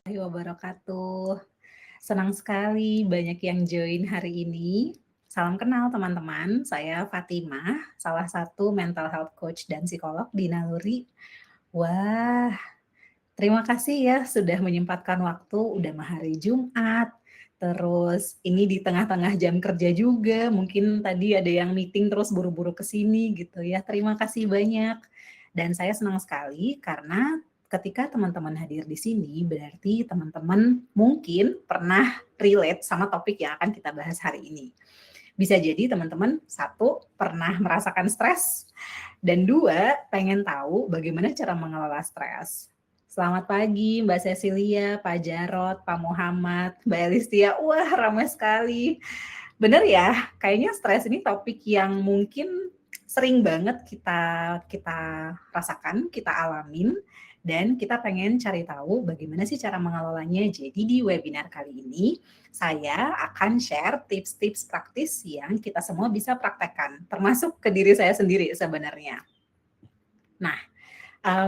Wabarakatuh. Senang sekali banyak yang join hari ini. Salam kenal teman-teman, saya Fatimah, salah satu mental health coach dan psikolog di Naluri. Wah, terima kasih ya sudah menyempatkan waktu, udah mah hari Jumat. Terus ini di tengah-tengah jam kerja juga, mungkin tadi ada yang meeting terus buru-buru ke sini gitu ya. Terima kasih banyak. Dan saya senang sekali karena ketika teman-teman hadir di sini berarti teman-teman mungkin pernah relate sama topik yang akan kita bahas hari ini. Bisa jadi teman-teman, satu, pernah merasakan stres, dan dua, pengen tahu bagaimana cara mengelola stres. Selamat pagi Mbak Cecilia, Pak Jarot, Pak Muhammad, Mbak Elistia. Wah, ramai sekali. Bener ya, kayaknya stres ini topik yang mungkin sering banget kita kita rasakan, kita alamin, dan kita pengen cari tahu bagaimana sih cara mengelolanya. Jadi di webinar kali ini, saya akan share tips-tips praktis yang kita semua bisa praktekkan, termasuk ke diri saya sendiri sebenarnya. Nah,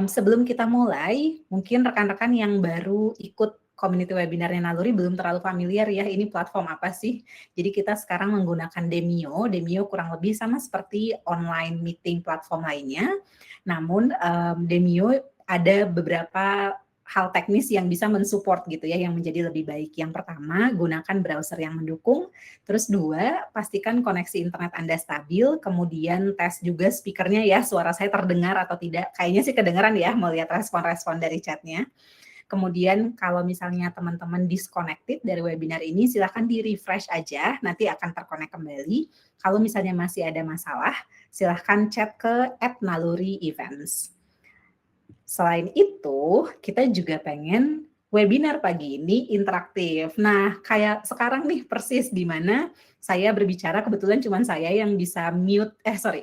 sebelum kita mulai, mungkin rekan-rekan yang baru ikut community webinarnya Naluri belum terlalu familiar ya, ini platform apa sih. Jadi kita sekarang menggunakan Demio. Demio kurang lebih sama seperti online meeting platform lainnya. Namun Demio ada beberapa hal teknis yang bisa mensupport gitu ya, yang menjadi lebih baik. Yang pertama, gunakan browser yang mendukung. Terus dua, pastikan koneksi internet Anda stabil. Kemudian tes juga speakernya ya, suara saya terdengar atau tidak. Kayaknya sih kedengaran ya, melihat respon-respon dari chatnya. Kemudian kalau misalnya teman-teman disconnected dari webinar ini, silahkan di-refresh aja, nanti akan terkonek kembali. Kalau misalnya masih ada masalah, silahkan chat ke @naluri-events. Selain itu, kita juga pengen webinar pagi ini interaktif. Nah, kayak sekarang nih persis di mana saya berbicara, kebetulan cuma saya yang bisa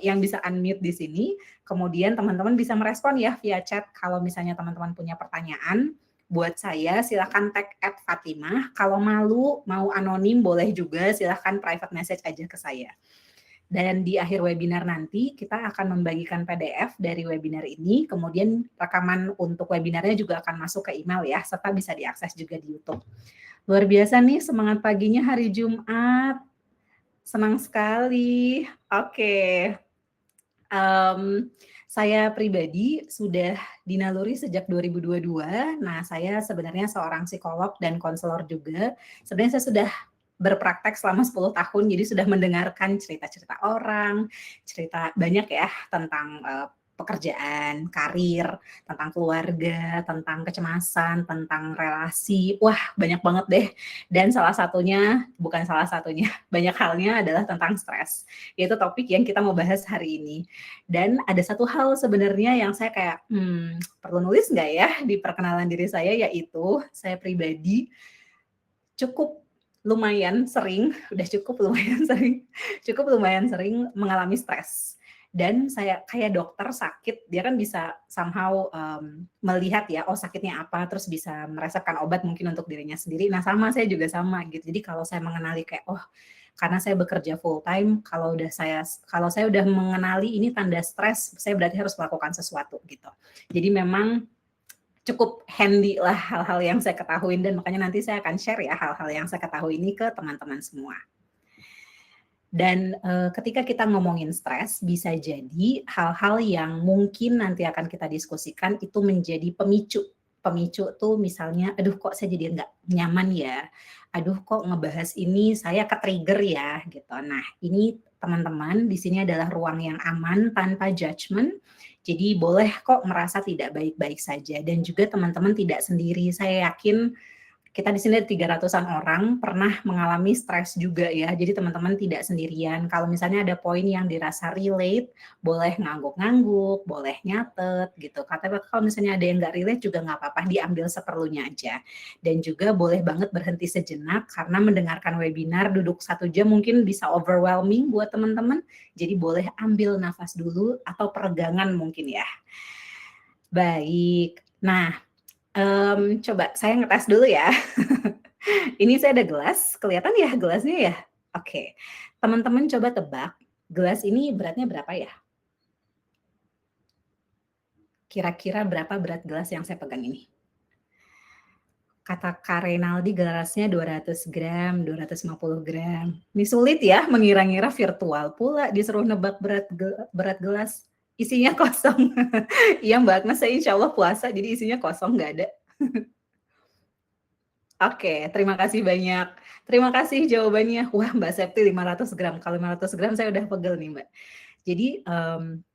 yang bisa unmute di sini. Kemudian teman-teman bisa merespon ya via chat. Kalau misalnya teman-teman punya pertanyaan buat saya, silahkan tag @Fatimah. Kalau malu, mau anonim boleh juga, silahkan private message aja ke saya. Dan di akhir webinar nanti kita akan membagikan PDF dari webinar ini, kemudian rekaman untuk webinarnya juga akan masuk ke email ya, serta bisa diakses juga di YouTube. Luar biasa nih semangat paginya hari Jumat, senang sekali. Oke, saya pribadi sudah dinaluri sejak 2022. Nah, saya sebenarnya seorang psikolog dan konselor juga. Sebenarnya saya sudah berpraktek selama 10 tahun, jadi sudah mendengarkan cerita-cerita orang, cerita banyak ya tentang pekerjaan, karir, tentang keluarga, tentang kecemasan, tentang relasi. Wah, banyak banget deh. Dan salah satunya, bukan salah satunya, banyak halnya adalah tentang stres. Yaitu topik yang kita mau bahas hari ini. Dan ada satu hal sebenarnya yang saya kayak, perlu nulis nggak ya di perkenalan diri saya, yaitu saya pribadi cukup lumayan sering, udah cukup lumayan sering mengalami stres. Dan saya kayak dokter sakit, dia kan bisa somehow melihat ya, oh sakitnya apa, terus bisa merasakan obat mungkin untuk dirinya sendiri. Nah sama, saya juga sama gitu. Jadi kalau saya mengenali kayak, oh karena saya bekerja full time, kalau saya udah mengenali ini tanda stres, saya berarti harus melakukan sesuatu gitu. Jadi memang cukup handy lah hal-hal yang saya ketahui, dan makanya nanti saya akan share ya hal-hal yang saya ketahui ini ke teman-teman semua. Dan ketika kita ngomongin stres, bisa jadi hal-hal yang mungkin nanti akan kita diskusikan itu menjadi pemicu. Pemicu tuh misalnya, aduh kok saya jadi nggak nyaman ya, aduh kok ngebahas ini saya ke-trigger ya gitu. Nah ini teman-teman, di sini adalah ruang yang aman tanpa judgement. Jadi boleh kok merasa tidak baik-baik saja, dan juga teman-teman tidak sendiri. Saya yakin kita di sini ada 300-an orang pernah mengalami stres juga ya. Jadi teman-teman tidak sendirian. Kalau misalnya ada poin yang dirasa relate, boleh ngangguk-ngangguk, boleh nyatet gitu. Katanya kalau misalnya ada yang nggak relate juga nggak apa-apa, diambil seperlunya aja. Dan juga boleh banget berhenti sejenak karena mendengarkan webinar duduk 1 jam mungkin bisa overwhelming buat teman-teman. Jadi boleh ambil nafas dulu atau peregangan mungkin ya. Baik. Nah, coba saya ngetes dulu ya. Ini saya ada gelas, kelihatan ya gelasnya ya? Oke, teman-teman coba tebak, gelas ini beratnya berapa ya? Kira-kira berapa berat gelas yang saya pegang ini? Kata Kak Renaldi gelasnya 200 gram, 250 gram. Ini sulit ya mengira-ngira virtual pula disuruh nebak berat gelas. Isinya kosong. Iya Mbak Agnes, saya insya Allah puasa jadi isinya kosong, nggak ada. Oke, terima kasih banyak. Terima kasih jawabannya. Wah Mbak Septi 500 gram. Kalau 500 gram saya udah pegel nih Mbak. Jadi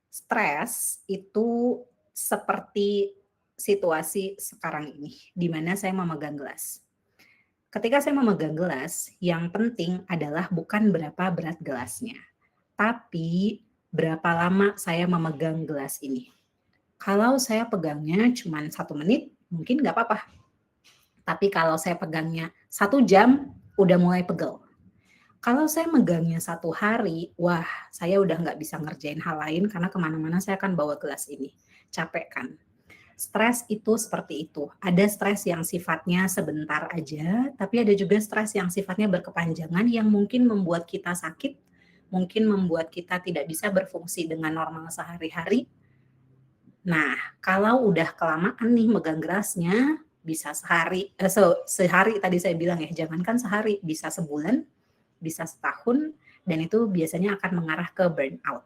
stres itu seperti situasi sekarang ini, di mana saya memegang gelas. Ketika saya memegang gelas, yang penting adalah bukan berapa berat gelasnya, tapi berapa lama saya memegang gelas ini. Kalau saya pegangnya cuma 1 menit, mungkin nggak apa-apa. Tapi kalau saya pegangnya 1 jam, udah mulai pegel. Kalau saya megangnya 1 hari, wah saya udah nggak bisa ngerjain hal lain karena kemana-mana saya akan bawa gelas ini. Capek kan? Stres itu seperti itu. Ada stres yang sifatnya sebentar aja, tapi ada juga stres yang sifatnya berkepanjangan yang mungkin membuat kita sakit, mungkin membuat kita tidak bisa berfungsi dengan normal sehari-hari. Nah, kalau udah kelamaan nih megang gelasnya, bisa sehari tadi saya bilang ya, jangankan sehari, bisa sebulan, bisa setahun, dan itu biasanya akan mengarah ke burnout.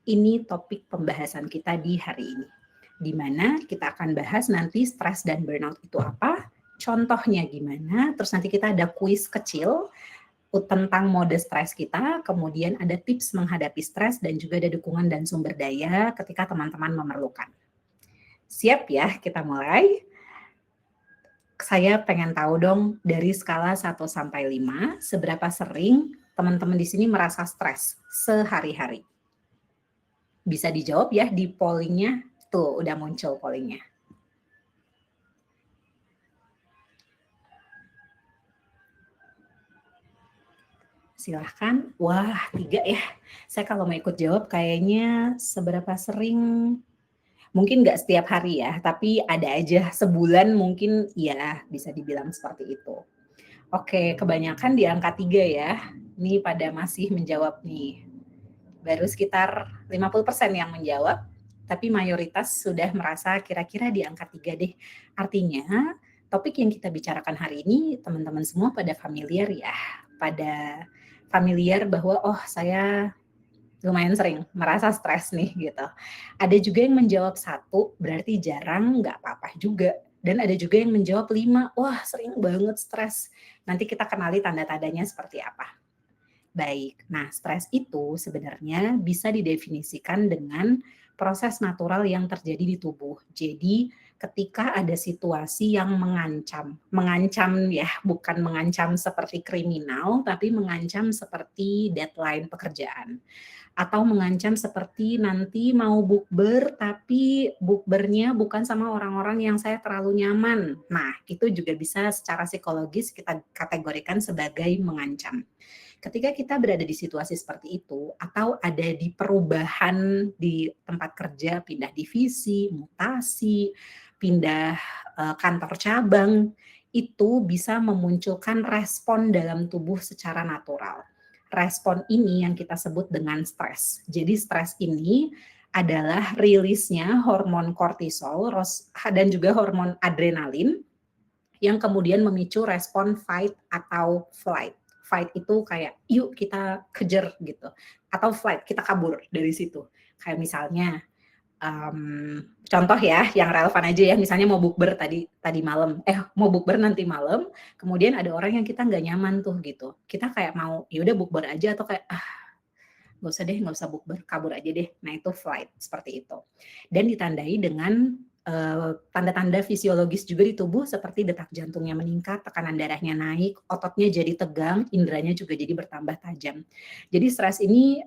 Ini topik pembahasan kita di hari ini, di mana kita akan bahas nanti stres dan burnout itu apa, contohnya gimana, terus nanti kita ada kuis kecil tentang mode stres kita, kemudian ada tips menghadapi stres dan juga ada dukungan dan sumber daya ketika teman-teman memerlukan. Siap ya, kita mulai. Saya pengen tahu dong dari skala 1 sampai 5, seberapa sering teman-teman di sini merasa stres sehari-hari? Bisa dijawab ya di pollingnya, tuh udah muncul pollingnya. Silahkan. Wah, 3 ya. Saya kalau mau ikut jawab kayaknya seberapa sering, mungkin nggak setiap hari ya, tapi ada aja sebulan mungkin ya bisa dibilang seperti itu. Oke, kebanyakan di angka 3 ya. Ini pada masih menjawab nih. Baru sekitar 50% yang menjawab, tapi mayoritas sudah merasa kira-kira di angka 3 deh. Artinya, topik yang kita bicarakan hari ini, teman-teman semua pada familiar ya. Pada familiar bahwa, oh saya lumayan sering merasa stres nih gitu. Ada juga yang menjawab 1, berarti jarang, nggak apa-apa juga. Dan ada juga yang menjawab 5, wah sering banget stres. Nanti kita kenali tanda-tandanya seperti apa. Baik, nah stres itu sebenarnya bisa didefinisikan dengan proses natural yang terjadi di tubuh. Jadi ketika ada situasi yang mengancam ya, bukan mengancam seperti kriminal, tapi mengancam seperti deadline pekerjaan. Atau mengancam seperti nanti mau bukber, tapi bukbernya bukan sama orang-orang yang saya terlalu nyaman. Nah, itu juga bisa secara psikologis kita kategorikan sebagai mengancam. Ketika kita berada di situasi seperti itu, atau ada di perubahan di tempat kerja, pindah divisi, mutasi, pindah kantor cabang, itu bisa memunculkan respon dalam tubuh secara natural. Respon ini yang kita sebut dengan stres. Jadi stres ini adalah rilisnya hormon kortisol dan juga hormon adrenalin yang kemudian memicu respon fight atau flight. Fight itu kayak yuk kita kejar gitu, atau flight kita kabur dari situ. Kayak misalnya contoh ya yang relevan aja ya, misalnya mau bukber tadi malam, mau bukber nanti malam, kemudian ada orang yang kita nggak nyaman tuh gitu. Kita kayak mau ya udah bukber aja atau kayak nggak usah deh, nggak usah bukber, kabur aja deh. Nah itu flight seperti itu. Dan ditandai dengan tanda-tanda fisiologis juga di tubuh seperti detak jantungnya meningkat, tekanan darahnya naik, ototnya jadi tegang, inderanya juga jadi bertambah tajam. Jadi stres ini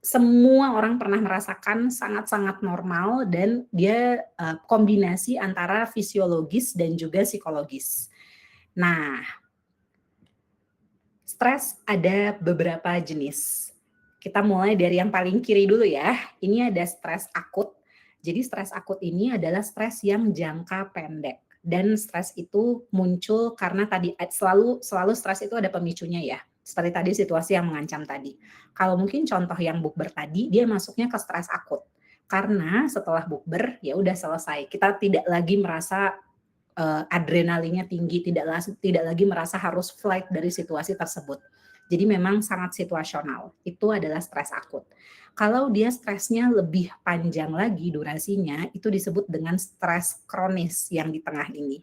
semua orang pernah merasakan, sangat-sangat normal dan dia kombinasi antara fisiologis dan juga psikologis. Nah, stres ada beberapa jenis. Kita mulai dari yang paling kiri dulu ya. Ini ada stres akut. Jadi stres akut ini adalah stres yang jangka pendek. Dan stres itu muncul karena tadi selalu stres itu ada pemicunya ya. Seperti tadi situasi yang mengancam tadi. Kalau mungkin contoh yang bukber tadi, dia masuknya ke stres akut. Karena setelah bukber ya udah selesai. Kita tidak lagi merasa adrenalinnya tinggi, tidak lagi merasa harus flight dari situasi tersebut. Jadi memang sangat situasional, itu adalah stres akut. Kalau dia stresnya lebih panjang lagi durasinya, itu disebut dengan stres kronis yang di tengah ini.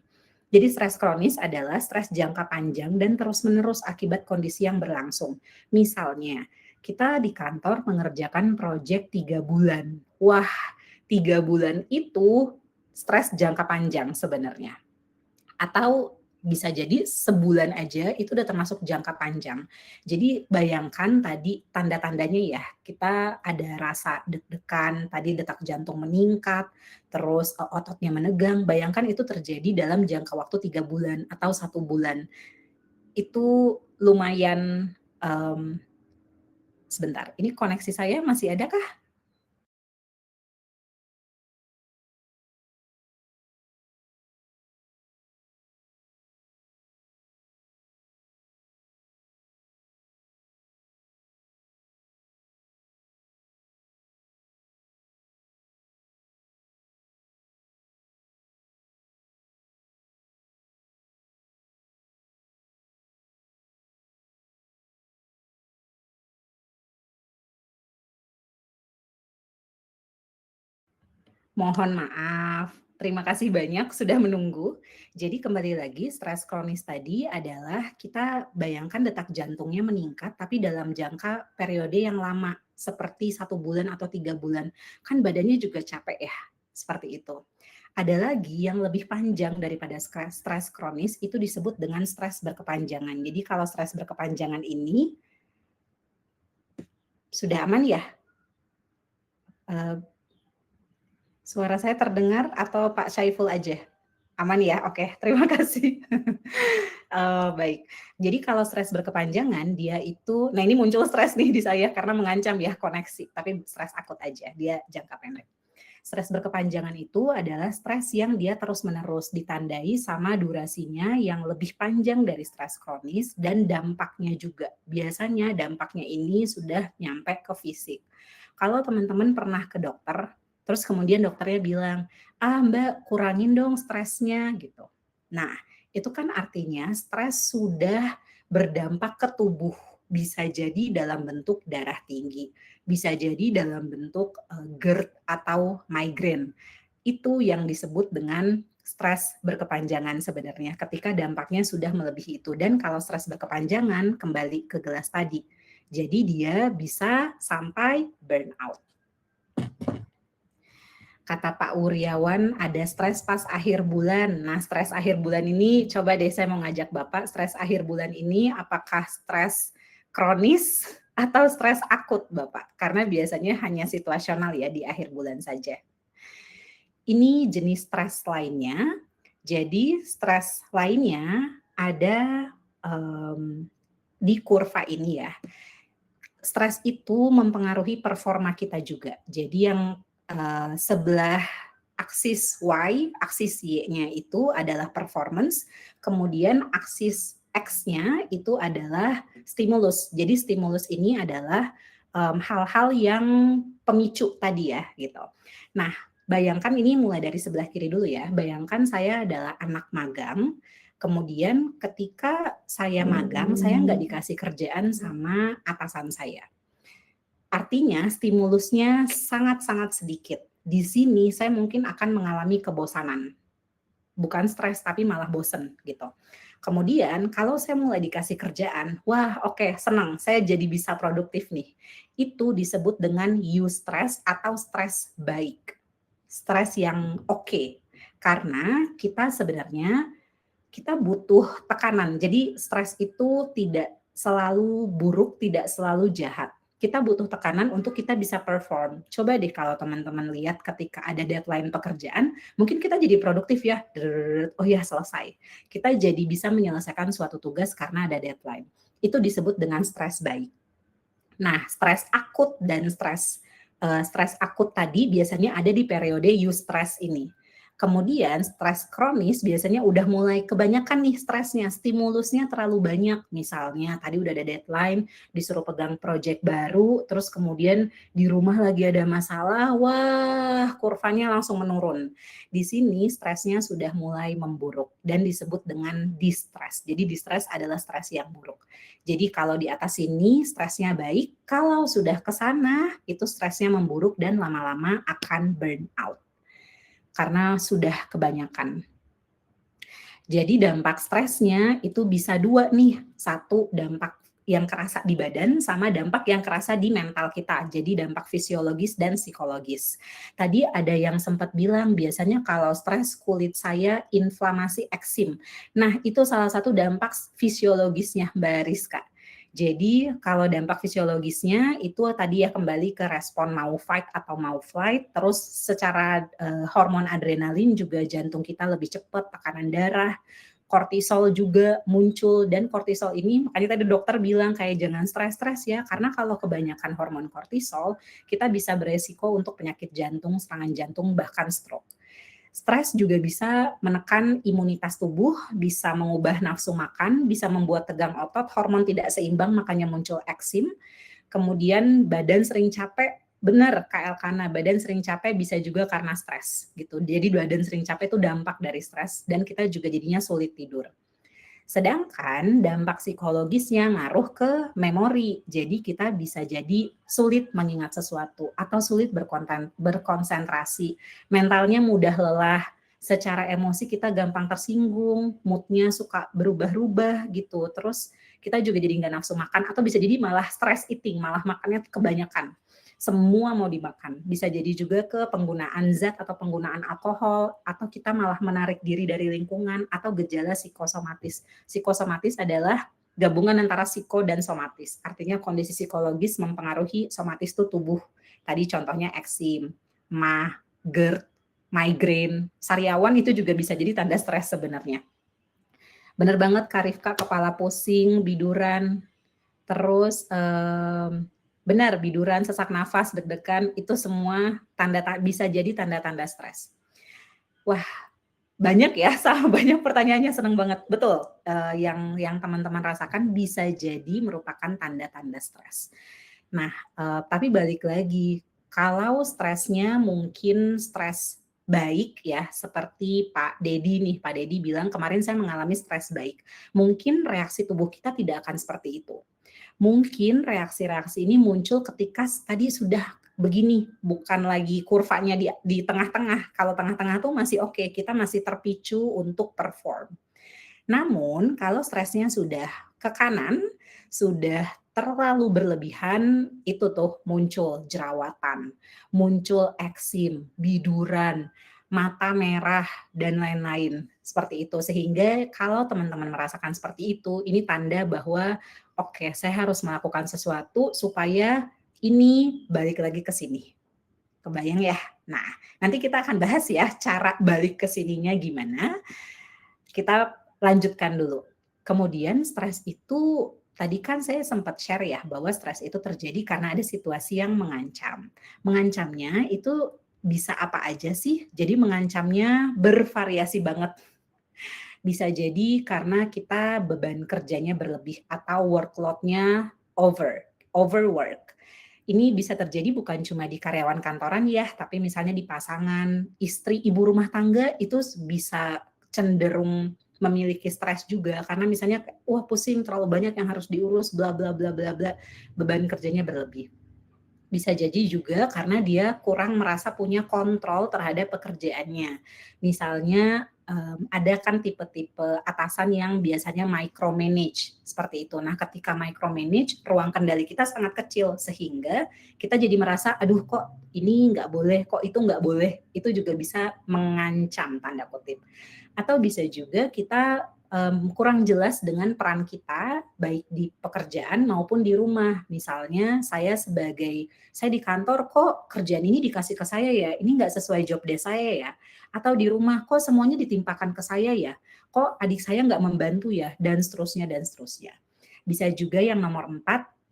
Jadi stres kronis adalah stres jangka panjang dan terus-menerus akibat kondisi yang berlangsung. Misalnya, kita di kantor mengerjakan proyek 3 bulan. Wah, 3 bulan itu stres jangka panjang sebenarnya. Atau bisa jadi sebulan aja itu udah termasuk jangka panjang. Jadi bayangkan tadi tanda-tandanya ya, kita ada rasa deg-degan, tadi detak jantung meningkat, terus ototnya menegang. Bayangkan itu terjadi dalam jangka waktu 3 bulan atau 1 bulan. Itu lumayan, sebentar, ini koneksi saya masih ada kah? Mohon maaf, terima kasih banyak sudah menunggu. Jadi kembali lagi, stres kronis tadi adalah kita bayangkan detak jantungnya meningkat, tapi dalam jangka periode yang lama, seperti 1 bulan atau 3 bulan. Kan badannya juga capek ya, seperti itu. Ada lagi yang lebih panjang daripada stres kronis, itu disebut dengan stres berkepanjangan. Jadi kalau stres berkepanjangan ini, sudah aman ya? Eh, Suara saya terdengar atau Pak Syaiful aja? Aman ya? Oke, terima kasih. Baik. Jadi kalau stres berkepanjangan, dia itu nah ini muncul stres nih di saya karena mengancam ya koneksi, tapi stres akut aja, dia jangka pendek. Stres berkepanjangan itu adalah stres yang dia terus-menerus ditandai sama durasinya yang lebih panjang dari stres kronis dan dampaknya juga. Biasanya dampaknya ini sudah nyampe ke fisik. Kalau teman-teman pernah ke dokter, terus kemudian dokternya bilang, Mbak kurangin dong stresnya gitu. Nah, itu kan artinya stres sudah berdampak ke tubuh. Bisa jadi dalam bentuk darah tinggi, bisa jadi dalam bentuk GERD atau migrain. Itu yang disebut dengan stres berkepanjangan sebenarnya ketika dampaknya sudah melebihi itu. Dan kalau stres berkepanjangan, kembali ke gelas tadi. Jadi dia bisa sampai burnout. Kata Pak Wuryawan ada stres pas akhir bulan. Nah, stres akhir bulan ini coba deh saya mau ngajak Bapak, stres akhir bulan ini apakah stres kronis atau stres akut, Bapak? Karena biasanya hanya situasional ya di akhir bulan saja. Ini jenis stres lainnya. Jadi stres lainnya ada di kurva ini ya. Stres itu mempengaruhi performa kita juga. Jadi yang sebelah aksis Y, aksis Y-nya itu adalah performance, kemudian aksis X-nya itu adalah stimulus. Jadi stimulus ini adalah hal-hal yang pemicu tadi ya gitu. Nah, bayangkan ini mulai dari sebelah kiri dulu ya. Bayangkan saya adalah anak magang, kemudian ketika saya magang, saya nggak dikasih kerjaan sama atasan saya. Artinya stimulusnya sangat-sangat sedikit. Di sini saya mungkin akan mengalami kebosanan. Bukan stres, tapi malah bosen gitu. Kemudian kalau saya mulai dikasih kerjaan, wah oke, senang, saya jadi bisa produktif nih. Itu disebut dengan eustress atau stres baik. Stres yang oke. Karena kita sebenarnya kita butuh tekanan. Jadi stres itu tidak selalu buruk, tidak selalu jahat. Kita butuh tekanan untuk kita bisa perform. Coba deh kalau teman-teman lihat ketika ada deadline pekerjaan, mungkin kita jadi produktif ya. Oh ya selesai. Kita jadi bisa menyelesaikan suatu tugas karena ada deadline. Itu disebut dengan stres baik. Nah, stres akut dan stres akut tadi biasanya ada di periode eustress ini. Kemudian stres kronis biasanya udah mulai kebanyakan nih stresnya, stimulusnya terlalu banyak. Misalnya tadi udah ada deadline, disuruh pegang project baru, terus kemudian di rumah lagi ada masalah, wah kurvanya langsung menurun. Di sini stresnya sudah mulai memburuk dan disebut dengan distress. Jadi distress adalah stres yang buruk. Jadi kalau di atas sini stresnya baik, kalau sudah ke sana itu stresnya memburuk dan lama-lama akan burn out karena sudah kebanyakan. Jadi dampak stresnya itu bisa dua nih, satu dampak yang kerasa di badan sama dampak yang kerasa di mental kita. Jadi dampak fisiologis dan psikologis. Tadi ada yang sempat bilang biasanya kalau stres kulit saya inflamasi eksim. Nah itu salah satu dampak fisiologisnya Mbak Rizka. Jadi kalau dampak fisiologisnya itu tadi ya kembali ke respon mau fight atau mau flight, terus secara hormon adrenalin juga jantung kita lebih cepat, tekanan darah, kortisol juga muncul dan kortisol ini makanya tadi dokter bilang kayak jangan stres-stres ya karena kalau kebanyakan hormon kortisol kita bisa beresiko untuk penyakit jantung, serangan jantung bahkan stroke. Stres juga bisa menekan imunitas tubuh, bisa mengubah nafsu makan, bisa membuat tegang otot, hormon tidak seimbang makanya muncul eksim. Kemudian badan sering capek, benar Kak Elkana, badan sering capek bisa juga karena stres gitu. Jadi badan sering capek itu dampak dari stres dan kita juga jadinya sulit tidur. Sedangkan dampak psikologisnya ngaruh ke memori. Jadi kita bisa jadi sulit mengingat sesuatu atau sulit berkonsentrasi. Mentalnya mudah lelah, secara emosi kita gampang tersinggung, moodnya suka berubah-ubah gitu. Terus kita juga jadi nggak nafsu makan atau bisa jadi malah stress eating, malah makannya kebanyakan. Semua mau dimakan. Bisa jadi juga ke penggunaan zat atau penggunaan alkohol, atau kita malah menarik diri dari lingkungan, atau gejala psikosomatis. Psikosomatis adalah gabungan antara psiko dan somatis. Artinya kondisi psikologis mempengaruhi somatis itu tubuh. Tadi contohnya eksim, mah, GERD, migrain, sariawan itu juga bisa jadi tanda stres sebenarnya. Bener banget Kak Rifka, kepala pusing, biduran, terus benar biduran, sesak nafas, deg-degan itu semua bisa jadi tanda-tanda stres. Wah, banyak ya, sama banyak pertanyaannya, seneng banget. Betul, yang teman-teman rasakan bisa jadi merupakan tanda-tanda stres. Nah, tapi balik lagi, kalau stresnya mungkin stres baik ya, seperti Pak Dedi nih, Pak Dedi bilang kemarin saya mengalami stres baik. Mungkin reaksi tubuh kita tidak akan seperti itu. Mungkin reaksi-reaksi ini muncul ketika tadi sudah begini, bukan lagi kurvanya di tengah-tengah. Kalau tengah-tengah tuh masih oke, kita masih terpicu untuk perform. Namun kalau stresnya sudah ke kanan, sudah terlalu berlebihan, itu tuh muncul jerawatan, muncul eksim, biduran, mata merah, dan lain-lain. Seperti itu. Sehingga kalau teman-teman merasakan seperti itu, ini tanda bahwa oke, saya harus melakukan sesuatu supaya ini balik lagi ke sini. Kebayang ya? Nah, nanti kita akan bahas ya cara balik ke sininya gimana. Kita lanjutkan dulu. Kemudian stres itu tadi kan saya sempat share ya bahwa stres itu terjadi karena ada situasi yang mengancam. Mengancamnya itu bisa apa aja sih? Jadi mengancamnya bervariasi banget. Bisa jadi karena kita beban kerjanya berlebih atau workload-nya overwork. Ini bisa terjadi bukan cuma di karyawan kantoran ya, tapi misalnya di pasangan, istri, ibu rumah tangga itu bisa cenderung memiliki stres juga karena misalnya wah pusing terlalu banyak yang harus diurus bla bla bla bla bla, beban kerjanya berlebih. Bisa jadi juga karena dia kurang merasa punya kontrol terhadap pekerjaannya. Misalnya ada kan tipe-tipe atasan yang biasanya micromanage seperti itu. Nah, ketika micromanage, ruang kendali kita sangat kecil sehingga kita jadi merasa, aduh kok ini nggak boleh, kok itu nggak boleh. Itu juga bisa mengancam tanda kutip. Atau bisa juga kita kurang jelas dengan peran kita baik di pekerjaan maupun di rumah. Misalnya saya di kantor kok kerjaan ini dikasih ke saya ya, ini nggak sesuai job desk saya ya. Atau di rumah kok semuanya ditimpakan ke saya ya, kok adik saya nggak membantu ya, dan seterusnya dan seterusnya. Bisa juga yang nomor 4,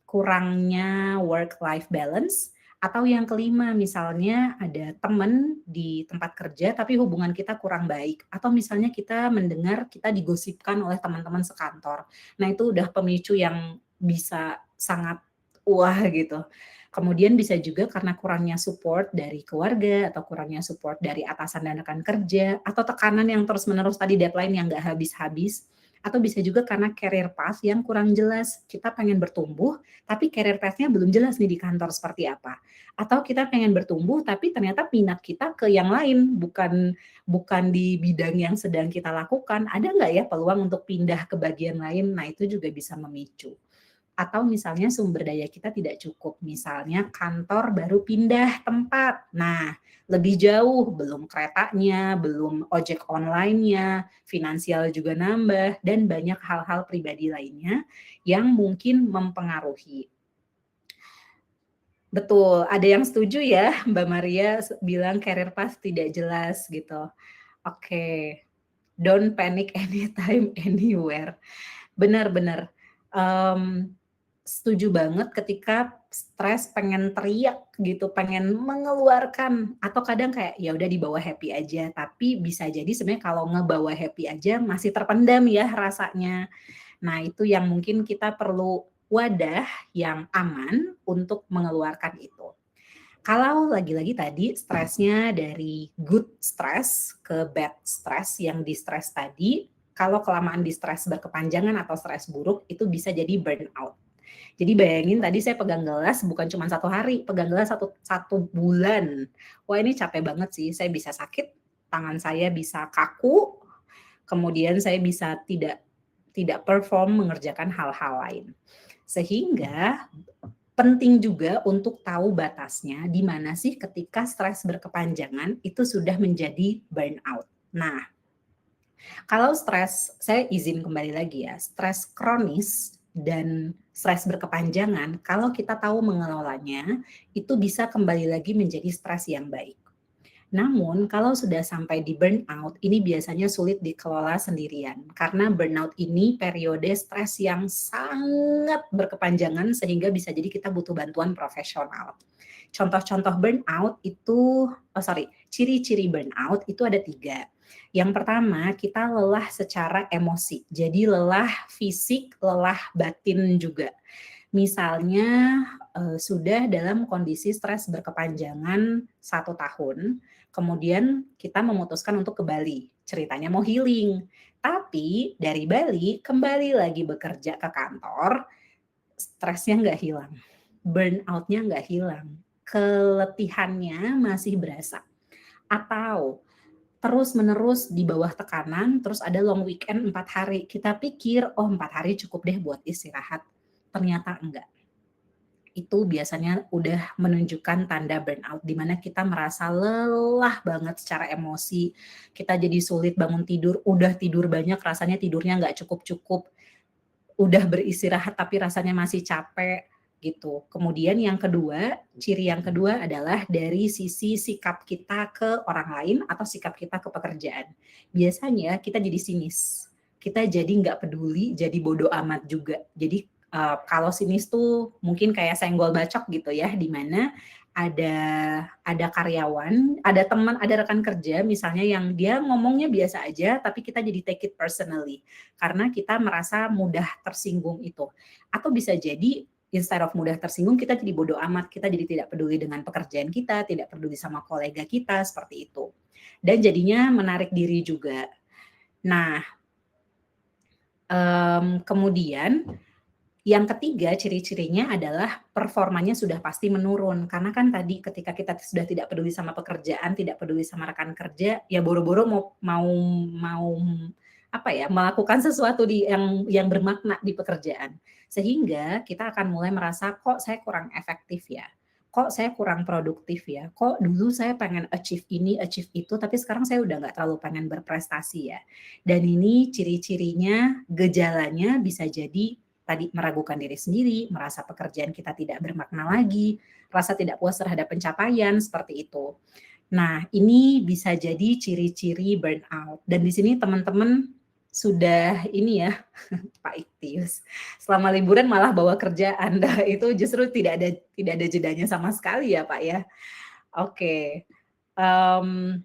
kurangnya work-life balance Atau yang kelima, misalnya ada teman di tempat kerja tapi hubungan kita kurang baik, atau misalnya kita mendengar kita digosipkan oleh teman-teman sekantor. Nah, itu udah pemicu yang bisa sangat wah gitu. Kemudian bisa juga karena kurangnya support dari keluarga atau kurangnya support dari atasan dan rekan kerja, atau tekanan yang terus-menerus tadi, deadline yang nggak habis-habis, atau bisa juga karena career path yang kurang jelas. Kita pengen bertumbuh, tapi career path-nya belum jelas nih di kantor seperti apa. Atau kita pengen bertumbuh tapi ternyata minat kita ke yang lain, bukan bukan di bidang yang sedang kita lakukan. Ada nggak ya peluang untuk pindah ke bagian lain? Nah, itu juga bisa memicu. Atau misalnya sumber daya kita tidak cukup, misalnya kantor baru pindah tempat. Nah, lebih jauh, belum keretanya, belum ojek online-nya, finansial juga nambah, dan banyak hal-hal pribadi lainnya yang mungkin mempengaruhi. Betul, ada yang setuju ya, Mbak Maria bilang career path tidak jelas gitu. Oke, don't panic anytime, anywhere. Benar-benar. Setuju banget ketika stres pengen teriak gitu, pengen mengeluarkan, atau kadang kayak ya udah dibawa happy aja, tapi bisa jadi sebenarnya kalau ngebawa happy aja masih terpendam ya rasanya. Nah, itu yang mungkin kita perlu wadah yang aman untuk mengeluarkan itu. Kalau lagi-lagi tadi stresnya dari good stress ke bad stress, yang di stres tadi, kalau kelamaan di stres berkepanjangan atau stres buruk, itu bisa jadi burnout. Jadi bayangin tadi saya pegang gelas bukan cuma 1 hari, pegang gelas satu bulan. Wah, ini capek banget sih, saya bisa sakit, tangan saya bisa kaku, kemudian saya bisa tidak perform mengerjakan hal-hal lain. Sehingga penting juga untuk tahu batasnya, di mana sih ketika stres berkepanjangan itu sudah menjadi burnout. Nah, kalau stres, saya izin kembali lagi ya, stres kronis dan stres berkepanjangan, kalau kita tahu mengelolanya, itu bisa kembali lagi menjadi stres yang baik. Namun, kalau sudah sampai di burnout, ini biasanya sulit dikelola sendirian. Karena burnout ini periode stres yang sangat berkepanjangan sehingga bisa jadi kita butuh bantuan profesional. Contoh-contoh burnout itu, ciri-ciri burnout itu ada 3. Yang pertama, kita lelah secara emosi. Jadi lelah fisik, lelah batin juga. Misalnya sudah dalam kondisi stres berkepanjangan 1 tahun, kemudian kita memutuskan untuk ke Bali, ceritanya mau healing. Tapi dari Bali kembali lagi bekerja ke kantor, stresnya nggak hilang, burnout-nya nggak hilang, keletihannya masih berasa. Atau terus-menerus di bawah tekanan, terus ada long weekend 4 hari. Kita pikir, oh 4 hari cukup deh buat istirahat. Ternyata enggak. Itu biasanya udah menunjukkan tanda burnout, di mana kita merasa lelah banget secara emosi, kita jadi sulit bangun tidur, udah tidur banyak rasanya tidurnya nggak cukup-cukup, udah beristirahat tapi rasanya masih capek, gitu. Kemudian yang kedua, ciri yang kedua adalah dari sisi sikap kita ke orang lain atau sikap kita ke pekerjaan. Biasanya kita jadi sinis, kita jadi nggak peduli, jadi bodoh amat juga. Jadi kalau sinis tuh mungkin kayak senggol bacok gitu ya, di mana ada karyawan, ada teman, ada rekan kerja misalnya yang dia ngomongnya biasa aja, tapi kita jadi take it personally karena kita merasa mudah tersinggung itu. Atau bisa jadi instead of mudah tersinggung, kita jadi bodoh amat, kita jadi tidak peduli dengan pekerjaan kita, tidak peduli sama kolega kita, seperti itu. Dan jadinya menarik diri juga. Nah, kemudian yang ketiga ciri-cirinya adalah performanya sudah pasti menurun. Karena kan tadi ketika kita sudah tidak peduli sama pekerjaan, tidak peduli sama rekan kerja, ya boro-boro mau apa ya, melakukan sesuatu yang bermakna di pekerjaan. Sehingga kita akan mulai merasa, kok saya kurang efektif ya, kok saya kurang produktif ya, kok dulu saya pengen achieve ini, achieve itu, tapi sekarang saya udah nggak terlalu pengen berprestasi ya. Dan ini ciri-cirinya, gejalanya bisa jadi tadi meragukan diri sendiri, merasa pekerjaan kita tidak bermakna lagi, rasa tidak puas terhadap pencapaian, seperti itu. Nah, ini bisa jadi ciri-ciri burnout. Dan di sini teman-teman sudah ini ya, Pak Iktius, selama liburan malah bawa kerjaan. Nah, itu justru tidak ada jedanya sama sekali ya, Pak, ya. Oke, mmm,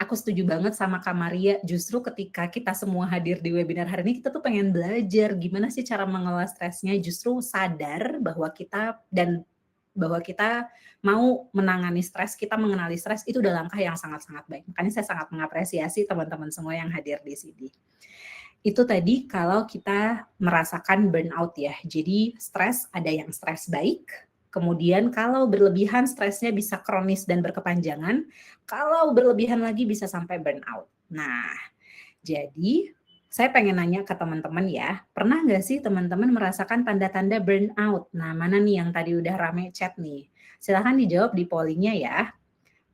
aku setuju banget sama Kak Maria, justru ketika kita semua hadir di webinar hari ini, kita tuh pengen belajar gimana sih cara mengelola stresnya, justru sadar bahwa kita mau menangani stres, kita mengenali stres, itu udah langkah yang sangat-sangat baik. Makanya saya sangat mengapresiasi teman-teman semua yang hadir di sini. Itu tadi kalau kita merasakan burnout ya. Jadi stres, ada yang stres baik, kemudian kalau berlebihan stresnya bisa kronis dan berkepanjangan, kalau berlebihan lagi bisa sampai burnout. Nah, jadi saya pengen nanya ke teman-teman ya, pernah nggak sih teman-teman merasakan tanda-tanda burnout? Nah, mana nih yang tadi udah rame chat nih? Silahkan dijawab di pollingnya ya.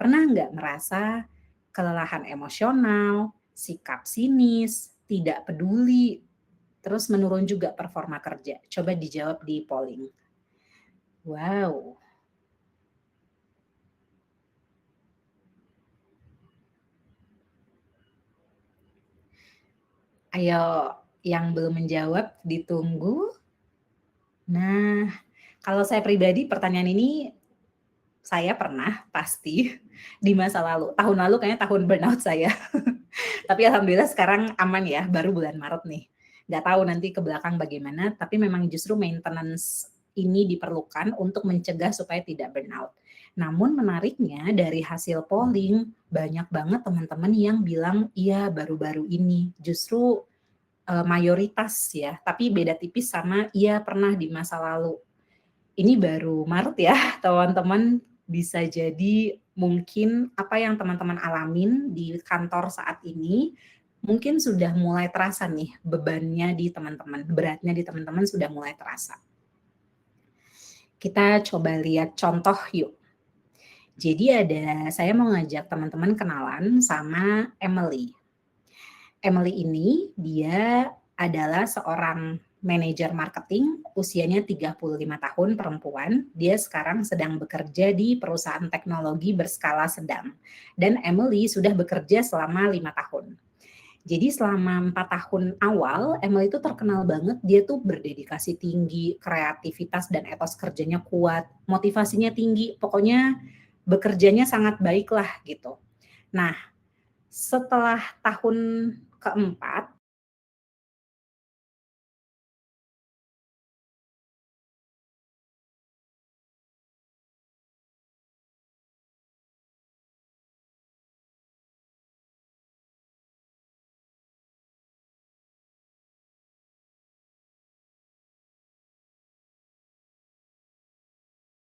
Pernah nggak merasa kelelahan emosional, sikap sinis, tidak peduli, terus menurun juga performa kerja? Coba dijawab di polling. Wow, ayo yang belum menjawab ditunggu. Nah, kalau saya pribadi pertanyaan ini saya pernah pasti di masa lalu. Tahun lalu kayaknya tahun burnout saya. Tapi alhamdulillah sekarang aman ya, baru bulan Maret nih. Nggak tahu nanti ke belakang bagaimana, tapi memang justru maintenance ini diperlukan untuk mencegah supaya tidak burnout. Namun menariknya dari hasil polling, banyak banget teman-teman yang bilang, iya baru-baru ini. Justru mayoritas ya, tapi beda tipis sama iya pernah di masa lalu. Ini baru Maret ya, teman-teman, bisa jadi mungkin apa yang teman-teman alamin di kantor saat ini, mungkin sudah mulai terasa nih bebannya di teman-teman, beratnya di teman-teman sudah mulai terasa. Kita coba lihat contoh yuk. Jadi saya mau ngajak teman-teman kenalan sama Emily. Emily ini dia adalah seorang manajer marketing, usianya 35 tahun, perempuan. Dia sekarang sedang bekerja di perusahaan teknologi berskala sedang. Dan Emily sudah bekerja selama 5 tahun. Jadi selama 4 tahun awal, Emily itu terkenal banget, dia tuh berdedikasi tinggi, kreativitas dan etos kerjanya kuat, motivasinya tinggi, pokoknya bekerjanya sangat baik lah gitu. Nah, setelah tahun keempat,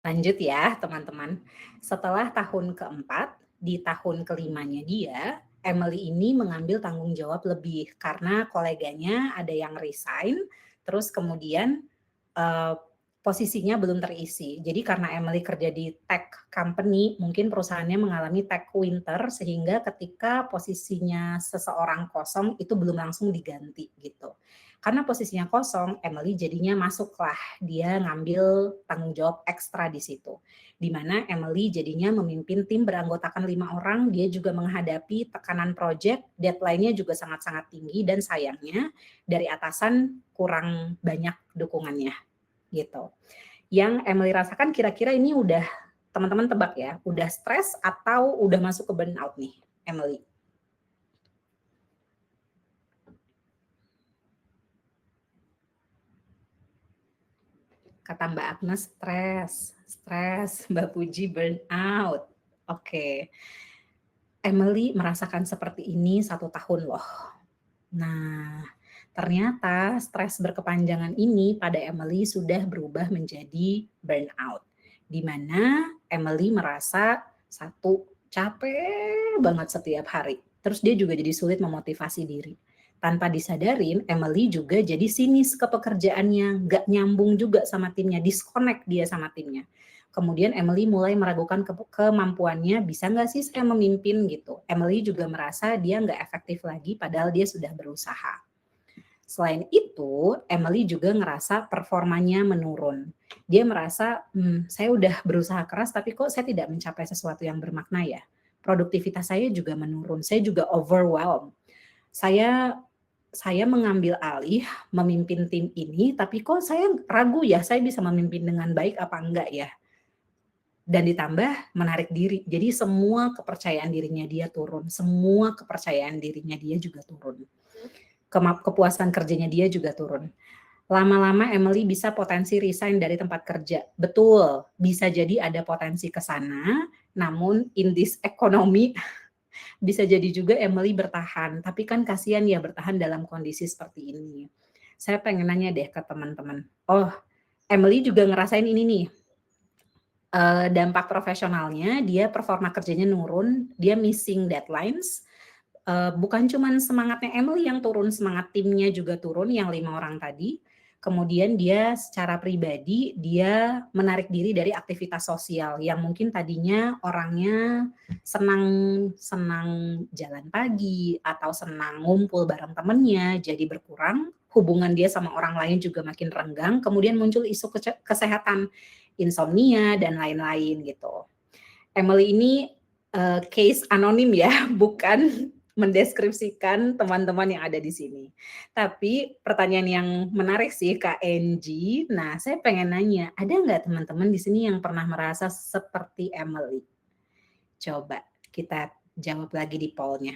lanjut ya teman-teman. Setelah tahun keempat, di tahun kelimanya dia, Emily ini mengambil tanggung jawab lebih karena koleganya ada yang resign, terus kemudian eh, posisinya belum terisi. Jadi karena Emily kerja di tech company, mungkin perusahaannya mengalami tech winter sehingga ketika posisinya seseorang kosong itu belum langsung diganti gitu. Karena posisinya kosong, Emily jadinya masuklah, dia ngambil tanggung jawab ekstra di situ. Di mana Emily jadinya memimpin tim beranggotakan 5 orang, dia juga menghadapi tekanan project, deadline-nya juga sangat-sangat tinggi dan sayangnya dari atasan kurang banyak dukungannya gitu. Yang Emily rasakan kira-kira ini udah teman-teman tebak ya, udah stres atau udah masuk ke burnout nih, Emily? Kata Mbak Agnes stres, Mbak Puji burnout. Oke, Emily merasakan seperti ini 1 tahun loh. Nah, ternyata stres berkepanjangan ini pada Emily sudah berubah menjadi burnout. Di mana Emily merasa satu, capek banget setiap hari. Terus dia juga jadi sulit memotivasi diri. Tanpa disadarin, Emily juga jadi sinis ke pekerjaannya, gak nyambung juga sama timnya, disconnect dia sama timnya. Kemudian Emily mulai meragukan kemampuannya, bisa nggak sih saya memimpin gitu. Emily juga merasa dia nggak efektif lagi padahal dia sudah berusaha. Selain itu, Emily juga ngerasa performanya menurun. Dia merasa, saya udah berusaha keras tapi kok saya tidak mencapai sesuatu yang bermakna ya. Produktivitas saya juga menurun, saya juga overwhelmed. Saya saya mengambil alih memimpin tim ini, tapi kok saya ragu ya, saya bisa memimpin dengan baik apa enggak ya? Dan ditambah menarik diri. Jadi semua kepercayaan dirinya dia turun, semua kepercayaan dirinya dia juga turun. Kepuasan kerjanya dia juga turun. Lama-lama Emily bisa potensi resign dari tempat kerja. Betul, bisa jadi ada potensi ke sana, namun in this economy bisa jadi juga Emily bertahan. Tapi kan kasihan ya bertahan dalam kondisi seperti ini. Saya pengen nanya deh ke teman-teman. Oh, Emily juga ngerasain ini nih. Dampak profesionalnya, dia performa kerjanya nurun, dia missing deadlines. Bukan cuman semangatnya Emily yang turun, semangat timnya juga turun yang 5 orang tadi. Kemudian dia secara pribadi, dia menarik diri dari aktivitas sosial yang mungkin tadinya orangnya senang senang jalan pagi atau senang ngumpul bareng temennya, jadi berkurang. Hubungan dia sama orang lain juga makin renggang, kemudian muncul isu kesehatan, insomnia dan lain-lain gitu. Emily ini case anonim ya, bukan mendeskripsikan teman-teman yang ada di sini. Tapi pertanyaan yang menarik sih Kak Enji. Nah, saya pengen nanya, ada nggak teman-teman di sini yang pernah merasa seperti Emily? Coba kita jawab lagi di poll-nya.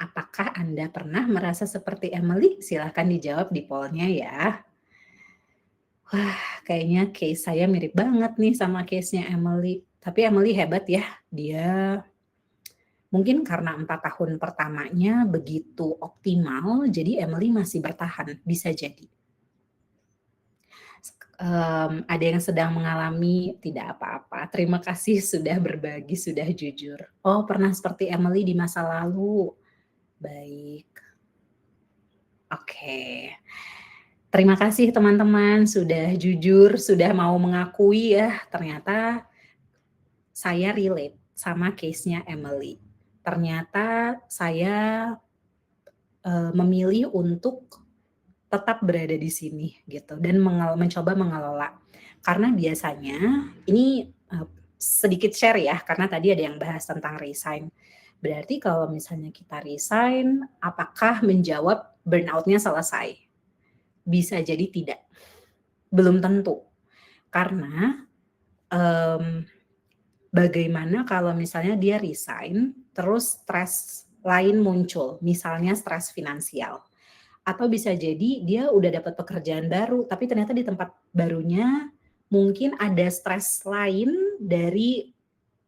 Apakah Anda pernah merasa seperti Emily? Silahkan dijawab di poll-nya ya. Wah, kayaknya case saya mirip banget nih sama case-nya Emily. Tapi Emily hebat ya, dia mungkin karena 4 tahun pertamanya begitu optimal, jadi Emily masih bertahan, bisa jadi. Ada yang sedang mengalami, tidak apa-apa. Terima kasih sudah berbagi, sudah jujur. Oh, pernah seperti Emily di masa lalu. Baik. Oke. Terima kasih teman-teman sudah jujur, sudah mau mengakui ya, ternyata saya relate sama case-nya Emily. Ternyata saya memilih untuk tetap berada di sini gitu dan mencoba mengelola. Karena biasanya ini sedikit share ya, karena tadi ada yang bahas tentang resign. Berarti kalau misalnya kita resign, apakah menjawab burnout-nya selesai? Bisa jadi tidak, belum tentu. Karena bagaimana kalau misalnya dia resign, terus stres lain muncul, misalnya stres finansial. Atau bisa jadi dia udah dapat pekerjaan baru, tapi ternyata di tempat barunya mungkin ada stres lain dari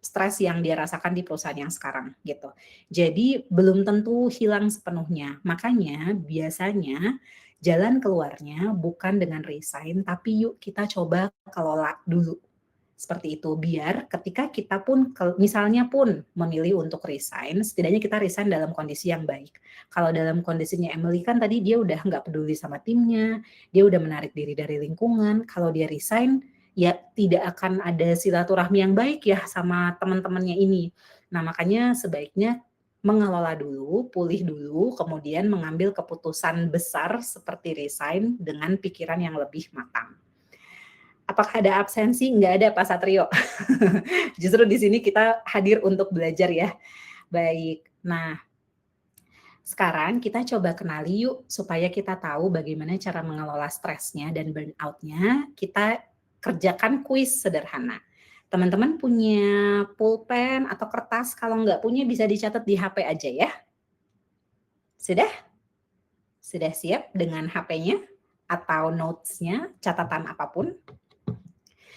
stres yang dia rasakan di perusahaan yang sekarang gitu. Jadi belum tentu hilang sepenuhnya. Makanya biasanya jalan keluarnya bukan dengan resign, tapi yuk kita coba kelola dulu. Seperti itu, biar ketika kita pun misalnya pun memilih untuk resign, setidaknya kita resign dalam kondisi yang baik. Kalau dalam kondisinya Emily kan tadi dia udah nggak peduli sama timnya, dia udah menarik diri dari lingkungan, kalau dia resign ya tidak akan ada silaturahmi yang baik ya sama teman-temannya ini. Nah, makanya sebaiknya mengelola dulu, pulih dulu, kemudian mengambil keputusan besar seperti resign dengan pikiran yang lebih matang. Apakah ada absensi? Nggak ada Pak Satrio. Justru di sini kita hadir untuk belajar ya. Baik, nah sekarang kita coba kenali yuk supaya kita tahu bagaimana cara mengelola stresnya dan burnout-nya. Kita kerjakan kuis sederhana. Teman-teman punya pulpen atau kertas? Kalau nggak punya bisa dicatat di HP aja ya. Sudah? Sudah siap dengan HP-nya atau notes-nya, catatan apapun?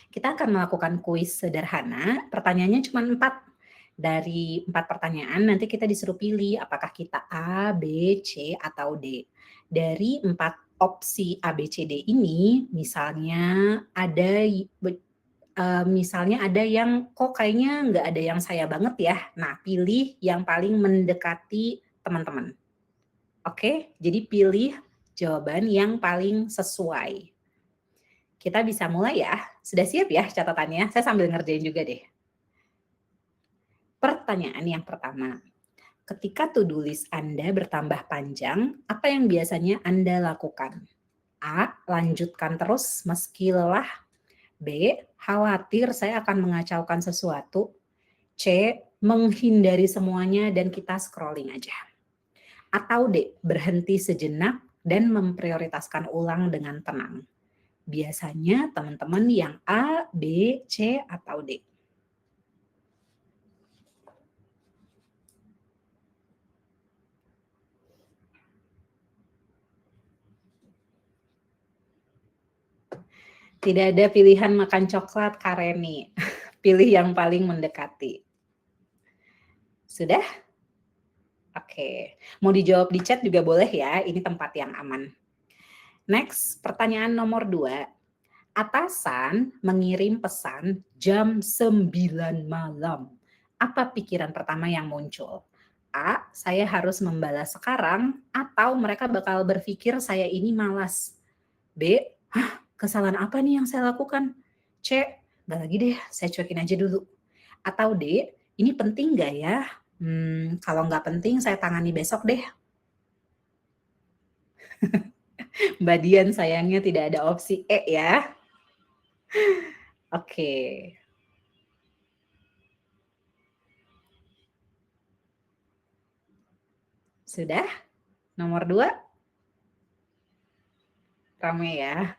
Kita akan melakukan kuis sederhana, pertanyaannya cuma 4. Dari 4 pertanyaan nanti kita disuruh pilih apakah kita A, B, C, atau D. Dari 4 opsi A, B, C, D ini misalnya ada yang kok kayaknya nggak ada yang saya banget ya. Nah, pilih yang paling mendekati teman-teman. Oke, jadi pilih jawaban yang paling sesuai. Kita bisa mulai ya. Sudah siap ya catatannya? Saya sambil ngerjain juga deh. Pertanyaan yang pertama. Ketika to-do list Anda bertambah panjang, apa yang biasanya Anda lakukan? A. Lanjutkan terus meski lelah. B. Khawatir saya akan mengacaukan sesuatu. C. Menghindari semuanya dan kita scrolling aja. Atau D. Berhenti sejenak dan memprioritaskan ulang dengan tenang. Biasanya teman-teman yang A, B, C, atau D. Tidak ada pilihan makan coklat, Kareni. Pilih yang paling mendekati. Sudah? Oke. Mau dijawab di chat juga boleh ya, ini tempat yang aman. Next, pertanyaan nomor 2. Atasan mengirim pesan jam 9 malam. Apa pikiran pertama yang muncul? A. Saya harus membalas sekarang, atau mereka bakal berpikir saya ini malas. B. Hah, kesalahan apa nih yang saya lakukan? C. Gak lagi deh, saya cuekin aja dulu. Atau D. Ini penting gak ya? Kalau nggak penting saya tangani besok deh. Mbak Dian sayangnya tidak ada opsi E ya. Oke. Sudah? Nomor 2? Rame ya.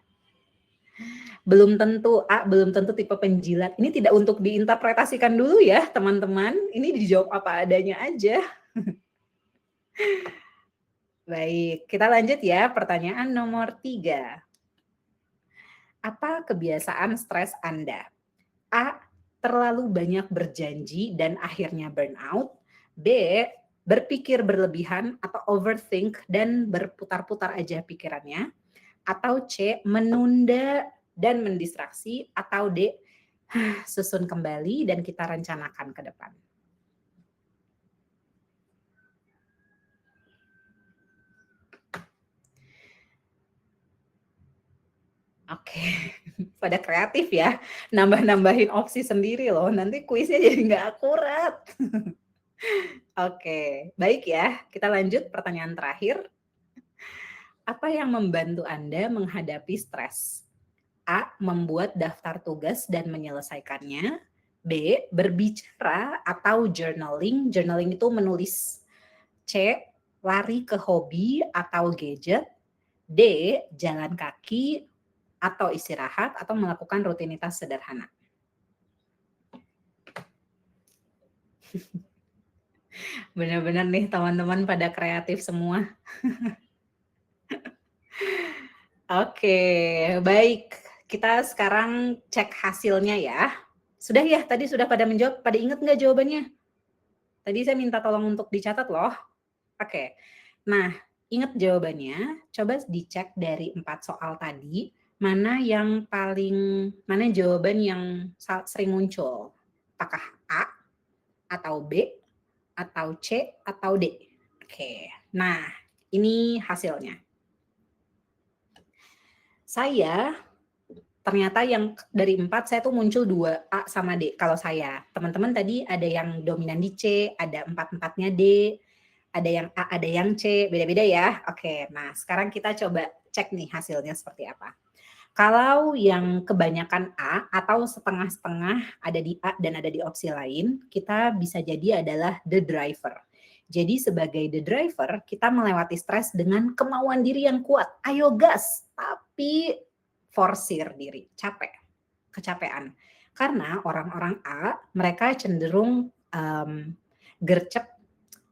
Belum tentu A, belum tentu tipe penjilat. Ini tidak untuk diinterpretasikan dulu ya teman-teman. Ini dijawab apa adanya aja. Baik, kita lanjut ya. Pertanyaan nomor 3. Apa kebiasaan stres Anda? A. Terlalu banyak berjanji dan akhirnya burnout. B. Berpikir berlebihan atau overthink dan berputar-putar aja pikirannya. Atau C. Menunda dan mendistraksi. Atau D. Susun kembali dan kita rencanakan ke depan. Oke, pada kreatif ya. Nambah-nambahin opsi sendiri loh. Nanti kuisnya jadi nggak akurat. Oke, baik ya. Kita lanjut pertanyaan terakhir. Apa yang membantu Anda menghadapi stres? A. Membuat daftar tugas dan menyelesaikannya. B. Berbicara atau journaling. Journaling itu menulis. C. Lari ke hobi atau gadget. D. Jalan kaki atau istirahat atau melakukan rutinitas sederhana. Benar-benar nih teman-teman pada kreatif semua. Oke, baik. Kita sekarang cek hasilnya ya. Sudah ya, tadi sudah pada menjawab. Pada ingat nggak jawabannya? Tadi saya minta tolong untuk dicatat loh. Oke, nah ingat jawabannya. Coba dicek dari 4 soal tadi. Mana jawaban yang sering muncul? Apakah A, atau B, atau C, atau D? Oke, nah ini hasilnya. Saya ternyata yang dari 4 saya tuh muncul 2 A sama D kalau saya. Teman-teman tadi ada yang dominan di C, ada 4-4-nya D, ada yang A, ada yang C, beda-beda ya. Oke, nah sekarang kita coba cek nih hasilnya seperti apa. Kalau yang kebanyakan A atau setengah-setengah ada di A dan ada di opsi lain, kita bisa jadi adalah the driver. Jadi sebagai the driver, kita melewati stres dengan kemauan diri yang kuat. Ayo gas, tapi forsir diri, capek, kecapean. Karena orang-orang A, mereka cenderung gercep,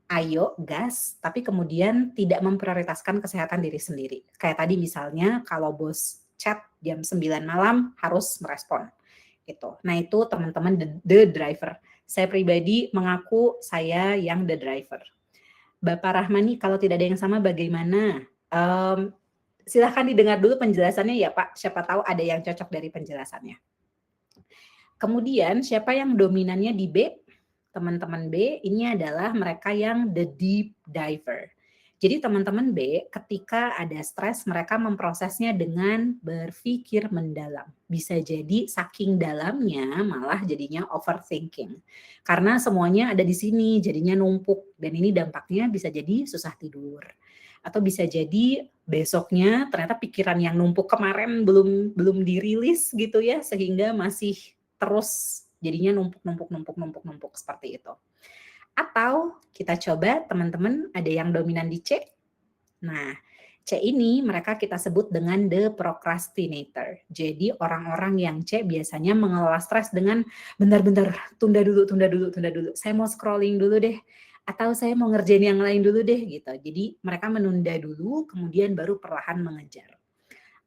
ayo gas, tapi kemudian tidak memprioritaskan kesehatan diri sendiri. Kayak tadi misalnya kalau bos chat jam 9 malam harus merespon. Gitu. Nah itu teman-teman the driver. Saya pribadi mengaku saya yang the driver. Bapak Rahmani, kalau tidak ada yang sama bagaimana? Silahkan didengar dulu penjelasannya ya Pak, siapa tahu ada yang cocok dari penjelasannya. Kemudian siapa yang dominannya di B? Teman-teman B ini adalah mereka yang the deep diver. Jadi teman-teman B ketika ada stres mereka memprosesnya dengan berpikir mendalam. Bisa jadi saking dalamnya malah jadinya overthinking. Karena semuanya ada di sini jadinya numpuk dan ini dampaknya bisa jadi susah tidur. Atau bisa jadi besoknya ternyata pikiran yang numpuk kemarin belum dirilis gitu ya, sehingga masih terus jadinya numpuk seperti itu. Atau kita coba teman-teman ada yang dominan di C. Nah, C ini mereka kita sebut dengan the procrastinator. Jadi orang-orang yang C biasanya mengelola stres dengan bentar-bentar, tunda dulu. Saya mau scrolling dulu deh. Atau saya mau ngerjain yang lain dulu deh gitu. Jadi mereka menunda dulu kemudian baru perlahan mengejar.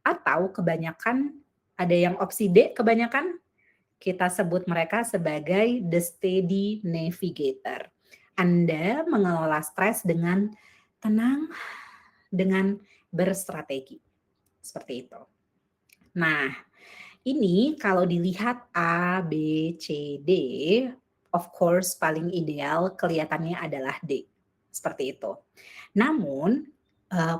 Atau kebanyakan ada yang opsi D kebanyakan kita sebut mereka sebagai the steady navigator. Anda mengelola stres dengan tenang, dengan berstrategi. Seperti itu. Nah, ini kalau dilihat A, B, C, D, of course paling ideal kelihatannya adalah D. Seperti itu. Namun,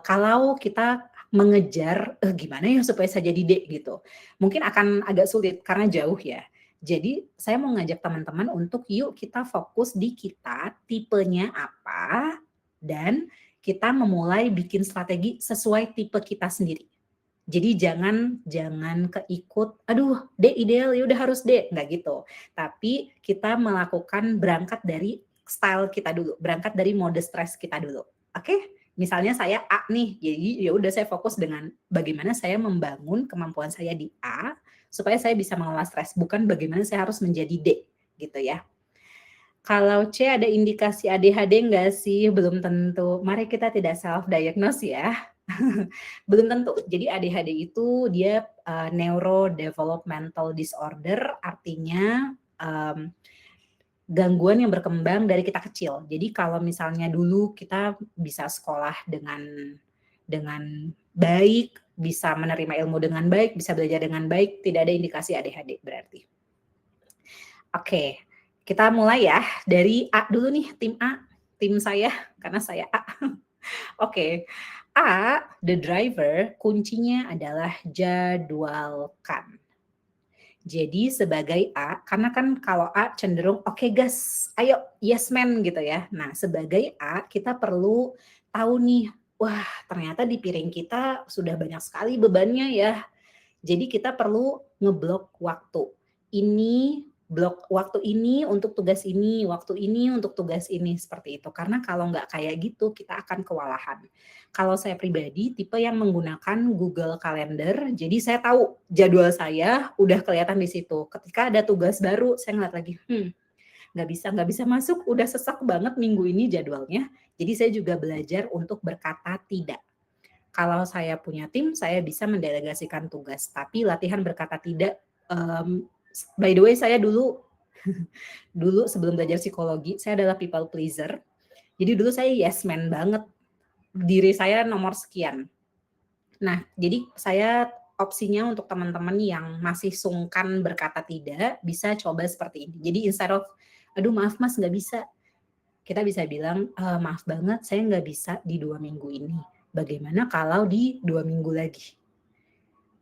kalau kita mengejar, gimana ya supaya saya jadi D gitu. Mungkin akan agak sulit karena jauh ya. Jadi saya mau ngajak teman-teman untuk yuk kita fokus di kita, tipenya apa, dan kita memulai bikin strategi sesuai tipe kita sendiri. Jadi jangan keikut, aduh D ideal ya udah harus D, nggak gitu. Tapi kita melakukan berangkat dari style kita dulu, berangkat dari mode stres kita dulu. Oke? Misalnya saya A nih, jadi ya udah saya fokus dengan bagaimana saya membangun kemampuan saya di A supaya saya bisa mengelola stres, bukan bagaimana saya harus menjadi D gitu ya. Kalau C ada indikasi ADHD nggak sih? Belum tentu. Mari kita tidak self diagnose ya. Belum tentu. Jadi ADHD itu dia neurodevelopmental disorder, artinya gangguan yang berkembang dari kita kecil. Jadi kalau misalnya dulu kita bisa sekolah dengan baik, bisa menerima ilmu dengan baik, bisa belajar dengan baik, tidak ada indikasi ADHD berarti. Oke, kita mulai ya dari A dulu nih, tim A, tim saya, karena saya A. Oke, A, the driver, kuncinya adalah jadwalkan. Jadi sebagai A, karena kan kalau A cenderung oke gas, ayo yes man gitu ya. Nah sebagai A kita perlu tahu nih, wah ternyata di piring kita sudah banyak sekali bebannya ya. Jadi kita perlu ngeblok waktu. Ini blok waktu ini untuk tugas ini, waktu ini untuk tugas ini, seperti itu. Karena kalau nggak kayak gitu, kita akan kewalahan. Kalau saya pribadi, tipe yang menggunakan Google Calendar, jadi saya tahu jadwal saya udah kelihatan di situ. Ketika ada tugas baru, saya ngeliat lagi, nggak bisa masuk, udah sesak banget minggu ini jadwalnya. Jadi saya juga belajar untuk berkata tidak. Kalau saya punya tim, saya bisa mendelegasikan tugas. Tapi latihan berkata tidak, by the way saya dulu sebelum belajar psikologi, saya adalah people pleaser. Jadi dulu saya yes man banget. Diri saya nomor sekian. Nah, jadi saya opsinya untuk teman-teman yang masih sungkan berkata tidak, bisa coba seperti ini. Jadi instead of, aduh maaf mas nggak bisa, kita bisa bilang, maaf banget saya nggak bisa di 2 minggu ini. Bagaimana kalau di 2 minggu lagi?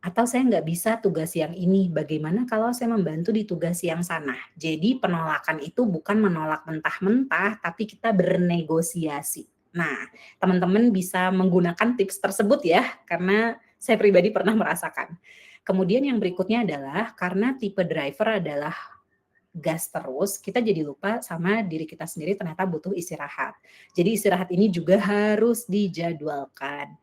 Atau saya nggak bisa tugas yang ini, bagaimana kalau saya membantu di tugas yang sana? Jadi penolakan itu bukan menolak mentah-mentah, tapi kita bernegosiasi. Nah, teman-teman bisa menggunakan tips tersebut ya, karena saya pribadi pernah merasakan. Kemudian yang berikutnya adalah karena tipe driver adalah gas terus, kita jadi lupa sama diri kita sendiri ternyata butuh istirahat. Jadi istirahat ini juga harus dijadwalkan.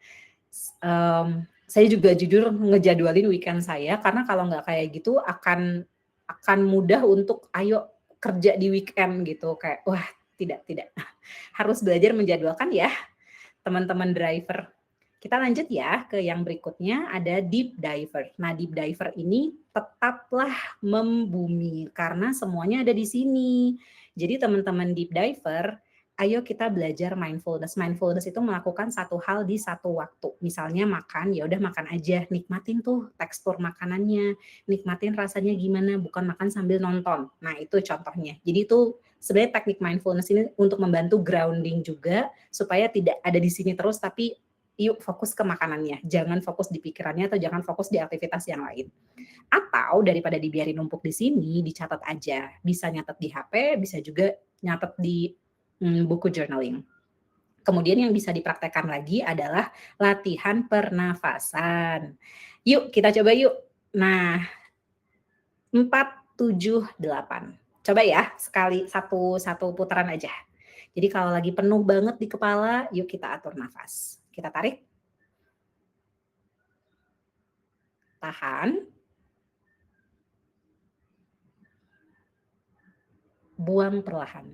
Saya juga jujur ngejadwalin weekend saya, karena kalau nggak kayak gitu akan mudah untuk ayo kerja di weekend gitu, kayak wah tidak, harus belajar menjadwalkan ya teman-teman driver. Kita lanjut ya ke yang berikutnya, ada deep diver. Nah, deep diver ini tetaplah membumi karena semuanya ada di sini. Jadi teman-teman deep diver, ayo kita belajar mindfulness. Mindfulness itu melakukan satu hal di satu waktu. Misalnya makan, ya udah makan aja, nikmatin tuh tekstur makanannya, nikmatin rasanya gimana, bukan makan sambil nonton. Nah, itu contohnya. Jadi itu sebenarnya teknik mindfulness ini untuk membantu grounding juga supaya tidak ada di sini terus, tapi yuk fokus ke makanannya, jangan fokus di pikirannya atau jangan fokus di aktivitas yang lain. Atau daripada dibiarin numpuk di sini, dicatat aja. Bisa nyatet di HP, bisa juga nyatet di buku journaling. Kemudian yang bisa dipraktekkan lagi adalah latihan pernafasan. Yuk kita coba yuk. Nah, 4, 7, 8. Coba ya, sekali satu putaran aja. Jadi kalau lagi penuh banget di kepala, yuk kita atur nafas. Kita tarik, tahan, buang perlahan.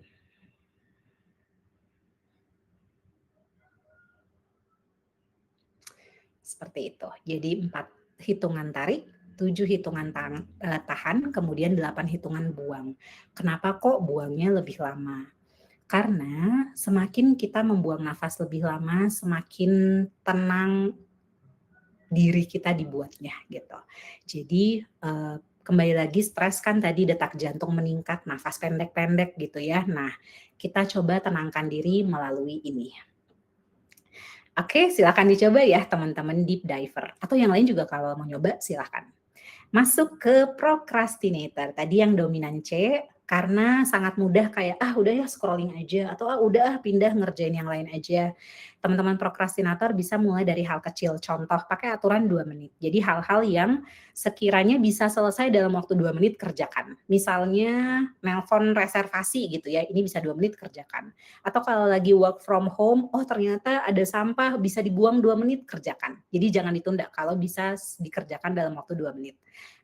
Seperti itu. Jadi 4 hitungan tarik, 7 hitungan tahan, kemudian 8 hitungan buang. Kenapa kok buangnya lebih lama? Karena semakin kita membuang nafas lebih lama, semakin tenang diri kita dibuatnya gitu. Jadi kembali lagi stres kan tadi detak jantung meningkat, nafas pendek-pendek gitu ya. Nah, kita coba tenangkan diri melalui ini. Oke, silakan dicoba ya teman-teman deep diver. Atau yang lain juga kalau mau nyoba silakan. Masuk ke procrastinator. Tadi yang dominan C, karena sangat mudah kayak, udah ya scrolling aja, atau udah pindah ngerjain yang lain aja. Teman-teman prokrastinator bisa mulai dari hal kecil. Contoh, pakai aturan 2 menit. Jadi hal-hal yang sekiranya bisa selesai dalam waktu 2 menit kerjakan. Misalnya nelpon reservasi gitu ya, ini bisa 2 menit kerjakan. Atau kalau lagi work from home, ternyata ada sampah bisa dibuang 2 menit kerjakan. Jadi jangan ditunda kalau bisa dikerjakan dalam waktu 2 menit.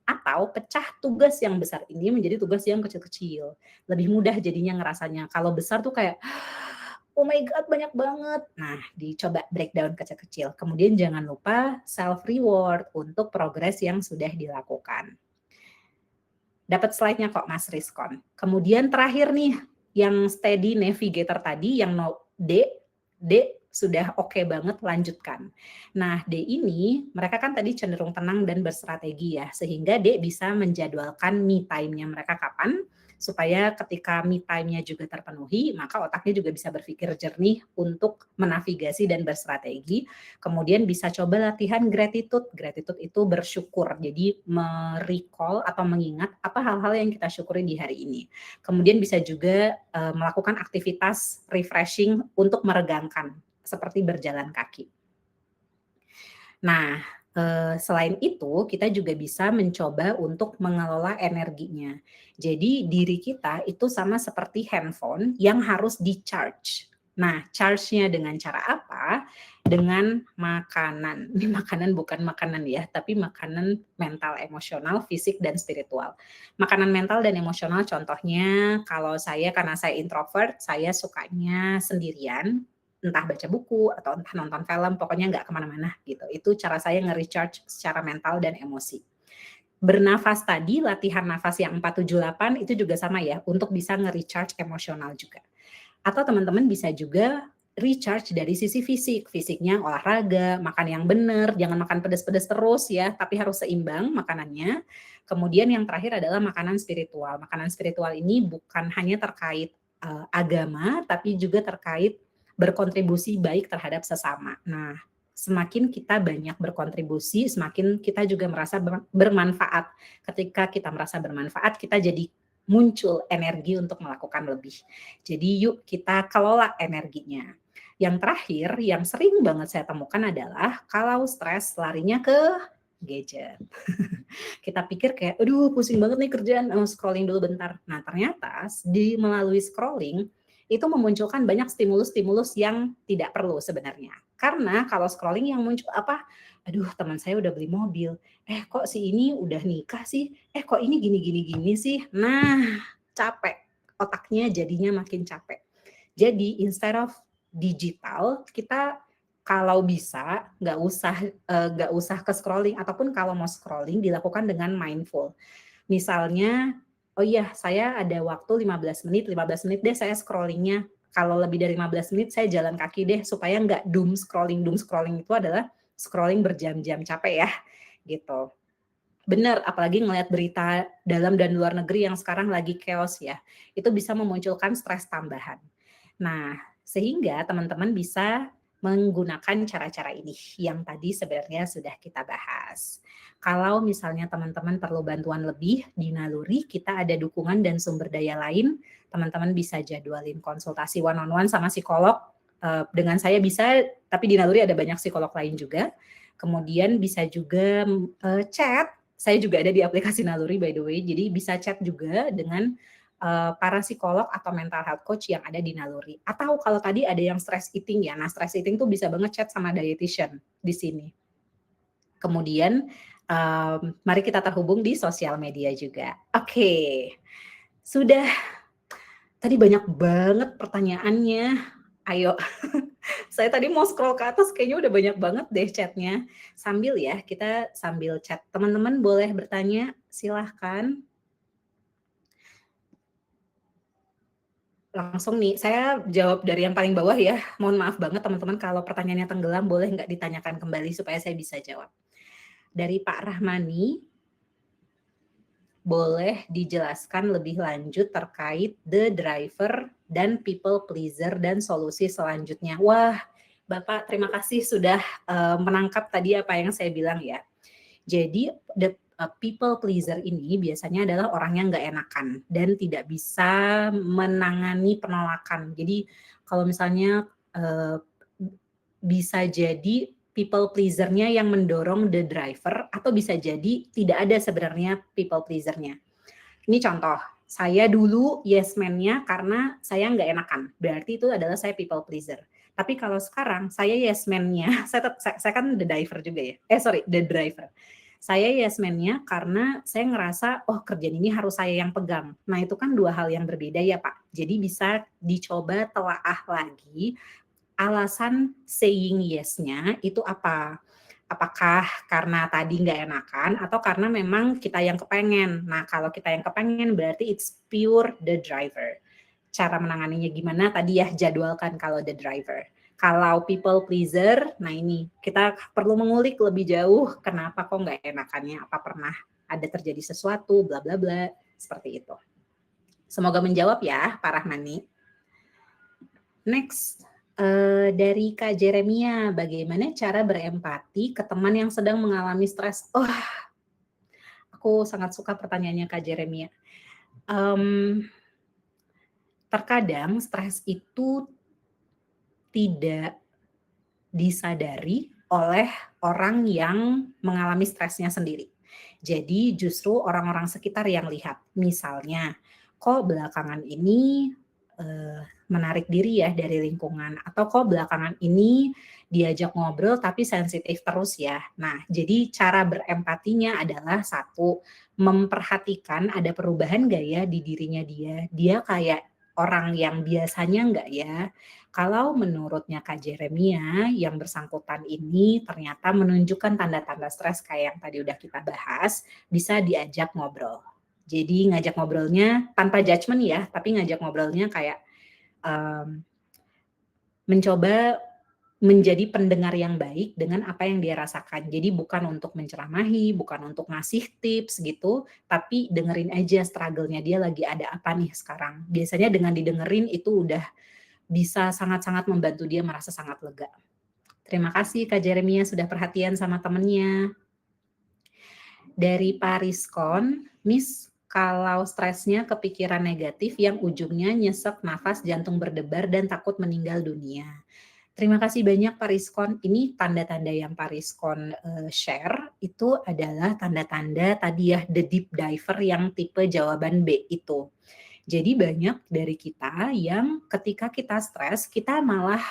Atau pecah tugas yang besar ini menjadi tugas yang kecil-kecil. Lebih mudah jadinya ngerasanya. Kalau besar tuh kayak, oh my God banyak banget. Nah, dicoba breakdown kecil-kecil. Kemudian jangan lupa self reward untuk progres yang sudah dilakukan. Dapat slide-nya kok Mas Rizkon. Kemudian terakhir nih, yang steady navigator tadi, yang D sudah oke banget, lanjutkan. Nah, D ini mereka kan tadi cenderung tenang dan berstrategi ya, sehingga D bisa menjadwalkan me time-nya mereka kapan, supaya ketika me time-nya juga terpenuhi, maka otaknya juga bisa berpikir jernih untuk menavigasi dan berstrategi. Kemudian bisa coba latihan gratitude. Gratitude itu bersyukur, jadi merecall atau mengingat apa hal-hal yang kita syukuri di hari ini. Kemudian bisa juga melakukan aktivitas refreshing untuk meregangkan, seperti berjalan kaki. Nah, selain itu kita juga bisa mencoba untuk mengelola energinya. Jadi diri kita itu sama seperti handphone yang harus di-charge. Nah, charge-nya dengan cara apa? Dengan makanan. Ini makanan bukan makanan ya, tapi makanan mental, emosional, fisik, dan spiritual. Makanan mental dan emosional contohnya kalau saya, karena saya introvert, saya sukanya sendirian, entah baca buku atau entah nonton film, pokoknya nggak kemana-mana gitu. Itu cara saya nge-recharge secara mental dan emosi. Bernafas tadi, latihan nafas yang 478 itu juga sama ya, untuk bisa nge-recharge emosional juga. Atau teman-teman bisa juga recharge dari sisi fisik. Fisiknya olahraga, makan yang benar, jangan makan pedas-pedas terus ya, tapi harus seimbang makanannya. Kemudian yang terakhir adalah makanan spiritual. Makanan spiritual ini bukan hanya terkait agama, tapi juga terkait berkontribusi baik terhadap sesama. Nah, semakin kita banyak berkontribusi, semakin kita juga merasa bermanfaat. Ketika kita merasa bermanfaat, kita jadi muncul energi untuk melakukan lebih. Jadi yuk kita kelola energinya. Yang terakhir, yang sering banget saya temukan adalah kalau stres larinya ke gadget. Kita pikir kayak, aduh pusing banget nih kerjaan, scrolling dulu bentar. Nah ternyata melalui scrolling, itu memunculkan banyak stimulus-stimulus yang tidak perlu sebenarnya. Karena kalau scrolling yang muncul apa, aduh teman saya udah beli mobil, kok si ini udah nikah sih, kok ini gini-gini sih. Nah capek, otaknya jadinya makin capek. Jadi instead of digital, kita kalau bisa nggak usah ke scrolling, ataupun kalau mau scrolling dilakukan dengan mindful. Misalnya, oh iya saya ada waktu 15 menit deh saya scrollingnya. Kalau lebih dari 15 menit saya jalan kaki deh supaya nggak doom scrolling. Doom scrolling itu adalah scrolling berjam-jam, capek ya gitu. Benar, apalagi ngelihat berita dalam dan luar negeri yang sekarang lagi chaos ya. Itu bisa memunculkan stres tambahan. Nah, sehingga teman-teman bisa menggunakan cara-cara ini yang tadi sebenarnya sudah kita bahas. Kalau misalnya teman-teman perlu bantuan lebih di Naluri, kita ada dukungan dan sumber daya lain. Teman-teman bisa jadwalin konsultasi one on one sama psikolog dengan saya bisa, tapi di Naluri ada banyak psikolog lain juga. Kemudian bisa juga chat. Saya juga ada di aplikasi Naluri by the way. Jadi bisa chat juga dengan para psikolog atau mental health coach yang ada di Naluri. Atau kalau tadi ada yang stress eating ya. Nah, stress eating tuh bisa banget chat sama dietitian di sini. Kemudian mari kita terhubung di sosial media juga. Oke. Sudah tadi banyak banget pertanyaannya. Ayo. Saya tadi mau scroll ke atas kayaknya udah banyak banget deh chatnya. Sambil ya, kita sambil chat. Teman-teman boleh bertanya, silahkan. Langsung nih, saya jawab dari yang paling bawah ya. Mohon maaf banget teman-teman kalau pertanyaannya tenggelam, boleh nggak ditanyakan kembali supaya saya bisa jawab. Dari Pak Rahmani, boleh dijelaskan lebih lanjut terkait the driver dan people pleaser dan solusi selanjutnya. Wah, Bapak terima kasih sudah menangkap tadi apa yang saya bilang ya. Jadi the people pleaser ini biasanya adalah orang yang nggak enakan dan tidak bisa menangani penolakan. Jadi kalau misalnya bisa jadi people pleaser-nya yang mendorong the driver atau bisa jadi tidak ada sebenarnya people pleaser-nya. Ini contoh, saya dulu yes man-nya karena saya nggak enakan, berarti itu adalah saya people pleaser. Tapi kalau sekarang saya yes man-nya, saya kan the driver juga ya, the driver. Saya yes man-nya karena saya ngerasa, oh kerjaan ini harus saya yang pegang. Nah itu kan dua hal yang berbeda ya Pak. Jadi bisa dicoba telaah lagi, alasan saying yes-nya itu apa? Apakah karena tadi nggak enakan atau karena memang kita yang kepengen. Nah kalau kita yang kepengen berarti it's pure the driver. Cara menanganinya gimana tadi ya, jadwalkan kalau the driver. Kalau people pleaser, nah ini kita perlu mengulik lebih jauh kenapa kok nggak enakannya, apa pernah ada terjadi sesuatu, bla bla bla, seperti itu. Semoga menjawab ya Pak Rahmani. Next, dari Kak Jeremia, bagaimana cara berempati ke teman yang sedang mengalami stres? Oh, aku sangat suka pertanyaannya Kak Jeremia. Terkadang stres itu tidak disadari oleh orang yang mengalami stresnya sendiri. Jadi justru orang-orang sekitar yang lihat. Misalnya, kok belakangan ini menarik diri ya dari lingkungan, atau kok belakangan ini diajak ngobrol tapi sensitif terus ya. Nah, jadi cara berempatinya adalah satu, memperhatikan ada perubahan gak ya di dirinya dia. Dia kayak orang yang biasanya enggak ya. Kalau menurutnya Kak Jeremia, yang bersangkutan ini ternyata menunjukkan tanda-tanda stres kayak yang tadi udah kita bahas, bisa diajak ngobrol. Jadi ngajak ngobrolnya tanpa judgement ya, tapi ngajak ngobrolnya kayak mencoba menjadi pendengar yang baik dengan apa yang dia rasakan. Jadi bukan untuk menceramahi, bukan untuk ngasih tips gitu, tapi dengerin aja struggle-nya dia lagi ada apa nih sekarang. Biasanya dengan didengerin itu udah bisa sangat-sangat membantu dia merasa sangat lega. Terima kasih Kak Jeremia sudah perhatian sama temennya. Dari Pak Rizkon, Miss, kalau stresnya kepikiran negatif yang ujungnya nyesek nafas, jantung berdebar, dan takut meninggal dunia. Terima kasih banyak Pak Rizkon. Ini tanda-tanda yang Pak Rizkon share itu adalah tanda-tanda tadi ya, the deep diver yang tipe jawaban B itu. Jadi banyak dari kita yang ketika kita stres, kita malah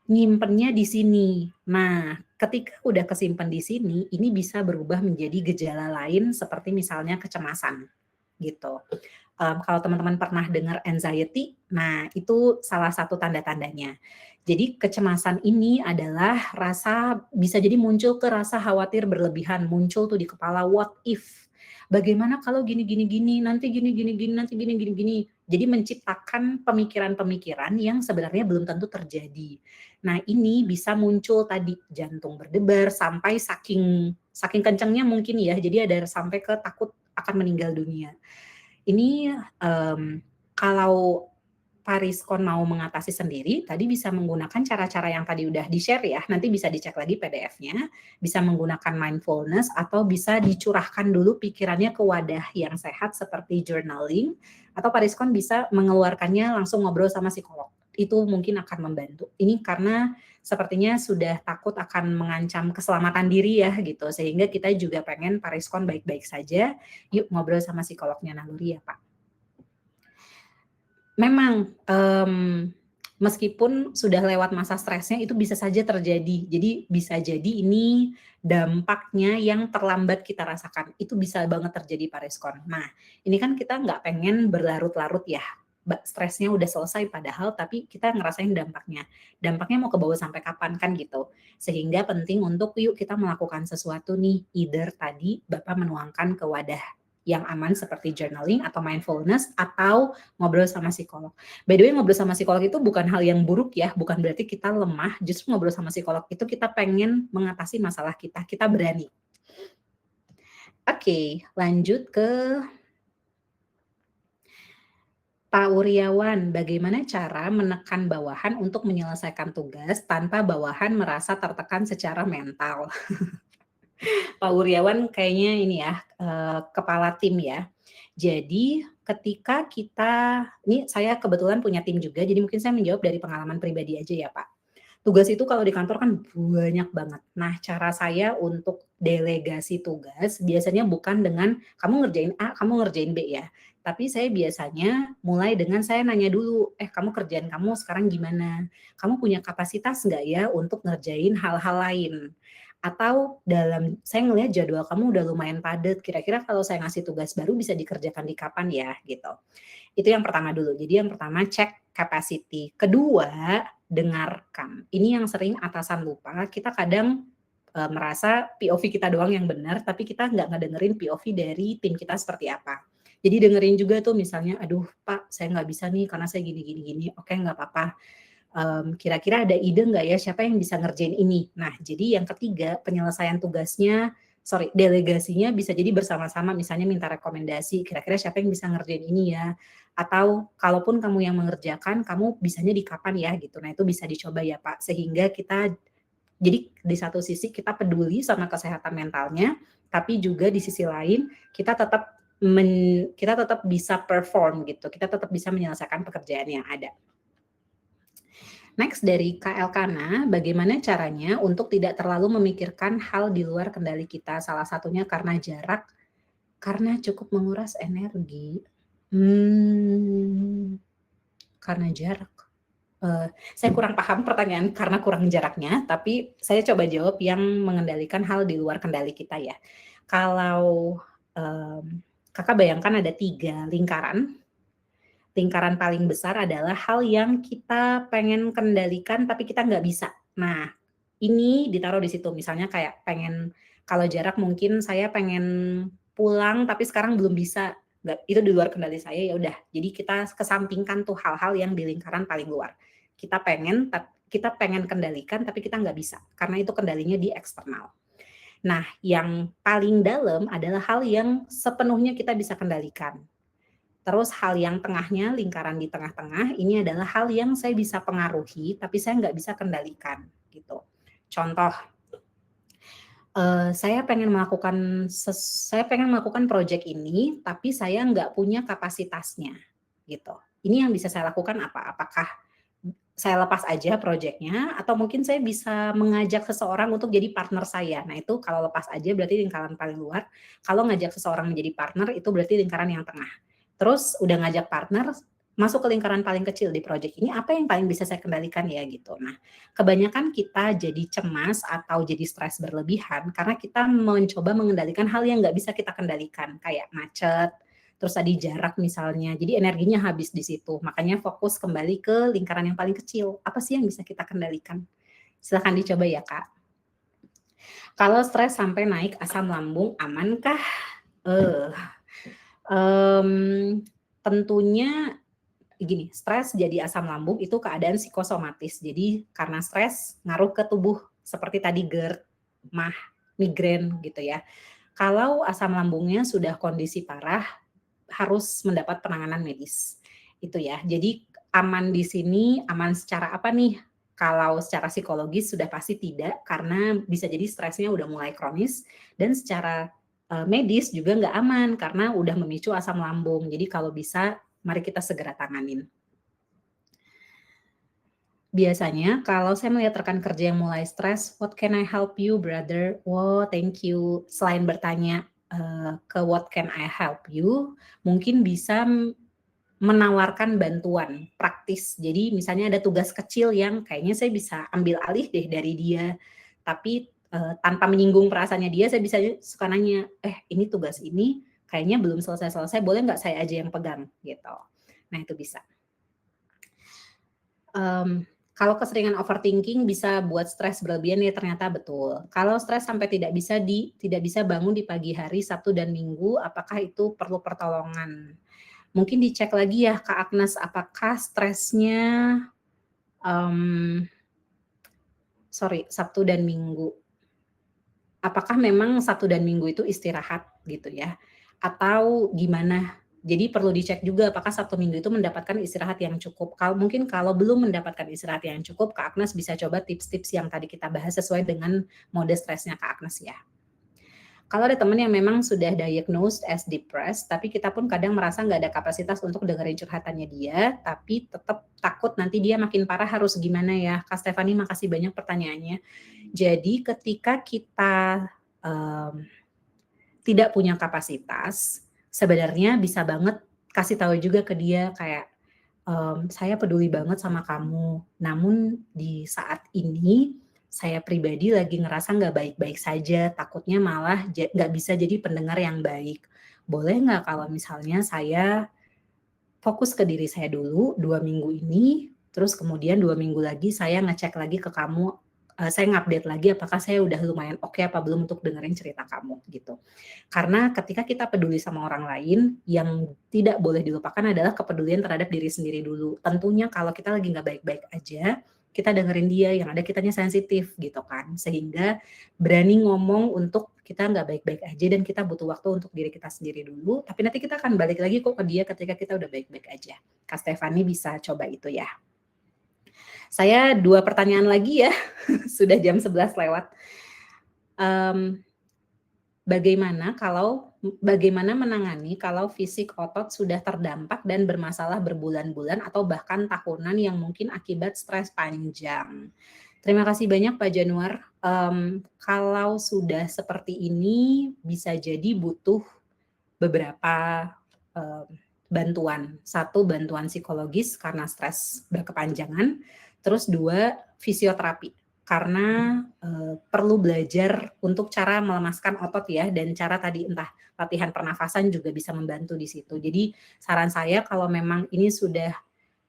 nyimpennya di sini. Nah, ketika udah kesimpan di sini, ini bisa berubah menjadi gejala lain seperti misalnya kecemasan gitu. Kalau teman-teman pernah dengar anxiety, nah itu salah satu tanda-tandanya. Jadi kecemasan ini adalah rasa, bisa jadi muncul ke rasa khawatir berlebihan, muncul tuh di kepala, what if? Bagaimana kalau gini gini gini, nanti gini gini gini, nanti gini gini gini. Jadi menciptakan pemikiran-pemikiran yang sebenarnya belum tentu terjadi. Nah, ini bisa muncul tadi jantung berdebar sampai saking kencangnya mungkin ya. Jadi ada sampai ke takut akan meninggal dunia. Ini kalau Pak Rizkon mau mengatasi sendiri, tadi bisa menggunakan cara-cara yang tadi udah di-share ya, nanti bisa dicek lagi PDF-nya, bisa menggunakan mindfulness atau bisa dicurahkan dulu pikirannya ke wadah yang sehat seperti journaling, atau Pak Rizkon bisa mengeluarkannya langsung ngobrol sama psikolog. itu mungkin akan membantu. Ini karena sepertinya sudah takut akan mengancam keselamatan diri ya gitu, sehingga kita juga pengen Pak Rizkon baik-baik saja. Yuk ngobrol sama psikolognya Naluri ya Pak. Memang meskipun sudah lewat masa stresnya itu bisa saja terjadi. Jadi bisa jadi ini dampaknya yang terlambat kita rasakan. Itu bisa banget terjadi Pak Rizkon. Nah, ini kan kita nggak pengen berlarut-larut ya. Stresnya udah selesai padahal tapi kita ngerasain dampaknya. Dampaknya mau kebawa sampai kapan kan gitu. Sehingga penting untuk yuk kita melakukan sesuatu nih. Either tadi Bapak menuangkan ke wadah yang aman seperti journaling atau mindfulness atau ngobrol sama psikolog. By the way, ngobrol sama psikolog itu bukan hal yang buruk ya, bukan berarti kita lemah, justru ngobrol sama psikolog itu kita pengen mengatasi masalah kita berani. Oke, lanjut ke Pak Wuryawan, bagaimana cara menekan bawahan untuk menyelesaikan tugas tanpa bawahan merasa tertekan secara mental? Pak Wuryawan kayaknya ini ya, kepala tim ya. Jadi ketika kita ini saya kebetulan punya tim juga, jadi mungkin saya menjawab dari pengalaman pribadi aja ya, Pak. Tugas itu kalau di kantor kan banyak banget. Nah, cara saya untuk delegasi tugas biasanya bukan dengan kamu ngerjain A, kamu ngerjain B ya. Tapi saya biasanya mulai dengan saya nanya dulu, kamu kerjaan kamu sekarang gimana? Kamu punya kapasitas nggak ya untuk ngerjain hal-hal lain? Atau saya ngelihat jadwal kamu udah lumayan padat, kira-kira kalau saya ngasih tugas baru bisa dikerjakan di kapan ya gitu. Itu yang pertama dulu. Jadi yang pertama cek capacity. Kedua, dengarkan. Ini yang sering atasan lupa. Kita kadang merasa POV kita doang yang benar, tapi kita nggak ngedengerin POV dari tim kita seperti apa. Jadi dengerin juga tuh misalnya, aduh Pak, saya nggak bisa nih karena saya gini. Oke, nggak apa-apa. Kira-kira ada ide nggak ya siapa yang bisa ngerjain ini? Nah, jadi yang ketiga penyelesaian tugasnya, delegasinya bisa jadi bersama-sama misalnya minta rekomendasi, kira-kira siapa yang bisa ngerjain ini ya? Atau kalaupun kamu yang mengerjakan, kamu bisanya di kapan ya gitu. Nah, itu bisa dicoba ya Pak, sehingga kita jadi di satu sisi kita peduli sama kesehatan mentalnya, tapi juga di sisi lain kita tetap bisa perform gitu, kita tetap bisa menyelesaikan pekerjaan yang ada. Next dari KL Kana, bagaimana caranya untuk tidak terlalu memikirkan hal di luar kendali kita? Salah satunya karena jarak, karena cukup menguras energi. Karena jarak. Saya kurang paham pertanyaan karena kurang jaraknya, tapi saya coba jawab yang mengendalikan hal di luar kendali kita ya. Kalau Kakak bayangkan ada 3 lingkaran. Lingkaran paling besar adalah hal yang kita pengen kendalikan tapi kita nggak bisa. Nah, ini ditaruh di situ. Misalnya kayak kalau jarak mungkin saya pengen pulang tapi sekarang belum bisa. Nggak, itu di luar kendali saya, ya udah. Jadi kita kesampingkan tuh hal-hal yang di lingkaran paling luar. Kita pengen kendalikan tapi kita nggak bisa karena itu kendalinya di eksternal. Nah, yang paling dalam adalah hal yang sepenuhnya kita bisa kendalikan. Terus hal yang tengahnya, lingkaran di tengah-tengah, ini adalah hal yang saya bisa pengaruhi, tapi saya nggak bisa kendalikan, gitu. Contoh, saya pengen melakukan proyek ini, tapi saya nggak punya kapasitasnya, gitu. Ini yang bisa saya lakukan apa? Apakah saya lepas aja proyeknya, atau mungkin saya bisa mengajak seseorang untuk jadi partner saya. Nah itu kalau lepas aja berarti lingkaran paling luar, kalau ngajak seseorang menjadi partner itu berarti lingkaran yang tengah. Terus udah ngajak partner, masuk ke lingkaran paling kecil di proyek ini, apa yang paling bisa saya kendalikan ya gitu. Nah, kebanyakan kita jadi cemas atau jadi stres berlebihan karena kita mencoba mengendalikan hal yang nggak bisa kita kendalikan, kayak macet, terus tadi jarak misalnya, jadi energinya habis di situ. Makanya fokus kembali ke lingkaran yang paling kecil, apa sih yang bisa kita kendalikan? Silahkan dicoba ya Kak. Kalau stres sampai naik asam lambung, amankah? Tentunya gini, stres jadi asam lambung itu keadaan psikosomatis. Jadi karena stres ngaruh ke tubuh seperti tadi GERD, MAH, migrain gitu ya. Kalau asam lambungnya sudah kondisi parah, harus mendapat penanganan medis. Itu ya. Jadi aman di sini, aman secara apa nih? Kalau secara psikologis sudah pasti tidak, karena bisa jadi stresnya udah mulai kronis, dan secara medis juga nggak aman karena udah memicu asam lambung. Jadi kalau bisa, mari kita segera tanganin. Biasanya kalau saya melihat rekan kerja yang mulai stres, "What can I help you brother?" "Oh, thank you." Selain bertanya, ke "What can I help you?" mungkin bisa menawarkan bantuan praktis. Jadi misalnya ada tugas kecil yang kayaknya saya bisa ambil alih deh dari dia, tapi, tanpa menyinggung perasaannya dia, saya bisa suka nanya, "Eh, ini tugas ini kayaknya belum selesai-selesai, boleh nggak saya aja yang pegang?" Gitu. Nah, itu bisa. Kalau keseringan overthinking bisa buat stres berlebihan ya ternyata betul. Kalau stres sampai tidak bisa bangun di pagi hari Sabtu dan Minggu, apakah itu perlu pertolongan? Mungkin dicek lagi ya Kak Agnes, apakah stresnya, mmm, Sabtu dan Minggu, apakah memang Sabtu dan Minggu itu istirahat gitu ya? Atau gimana? Jadi perlu dicek juga apakah Sabtu Minggu itu mendapatkan istirahat yang cukup. Kalau belum mendapatkan istirahat yang cukup, Kak Agnes bisa coba tips-tips yang tadi kita bahas sesuai dengan mode stresnya Kak Agnes ya. Kalau ada teman yang memang sudah diagnosed as depressed, tapi kita pun kadang merasa nggak ada kapasitas untuk dengerin curhatannya dia, tapi tetap takut nanti dia makin parah harus gimana ya? Kak Stefani makasih banyak pertanyaannya. Jadi ketika kita, mmm, tidak punya kapasitas, sebenarnya bisa banget kasih tahu juga ke dia kayak, "Saya peduli banget sama kamu, namun di saat ini saya pribadi lagi ngerasa nggak baik-baik saja, takutnya malah nggak bisa jadi pendengar yang baik. Boleh nggak kalau misalnya saya fokus ke diri saya dulu 2 minggu ini, terus kemudian 2 minggu lagi saya ngecek lagi ke kamu, saya ngupdate lagi apakah saya udah lumayan oke apa belum untuk dengerin cerita kamu, gitu. Karena ketika kita peduli sama orang lain, yang tidak boleh dilupakan adalah kepedulian terhadap diri sendiri dulu. Tentunya kalau kita lagi nggak baik-baik aja, kita dengerin dia, yang ada kitanya sensitif gitu kan. Sehingga berani ngomong untuk kita nggak baik-baik aja dan kita butuh waktu untuk diri kita sendiri dulu, tapi nanti kita akan balik lagi kok ke dia ketika kita udah baik-baik aja. Kak Stefani bisa coba itu ya. Saya 2 pertanyaan lagi ya, sudah jam 11 lewat. Mmm, bagaimana menangani kalau fisik otot sudah terdampak dan bermasalah berbulan-bulan atau bahkan tahunan yang mungkin akibat stres panjang? Terima kasih banyak Pak Januar. Kalau sudah seperti ini bisa jadi butuh beberapa, eee, bantuan. Satu, bantuan psikologis karena stres berkepanjangan, terus 2 fisioterapi. Karena, perlu belajar untuk cara melemaskan otot ya, dan cara tadi entah latihan pernafasan juga bisa membantu di situ. Jadi saran saya kalau memang ini sudah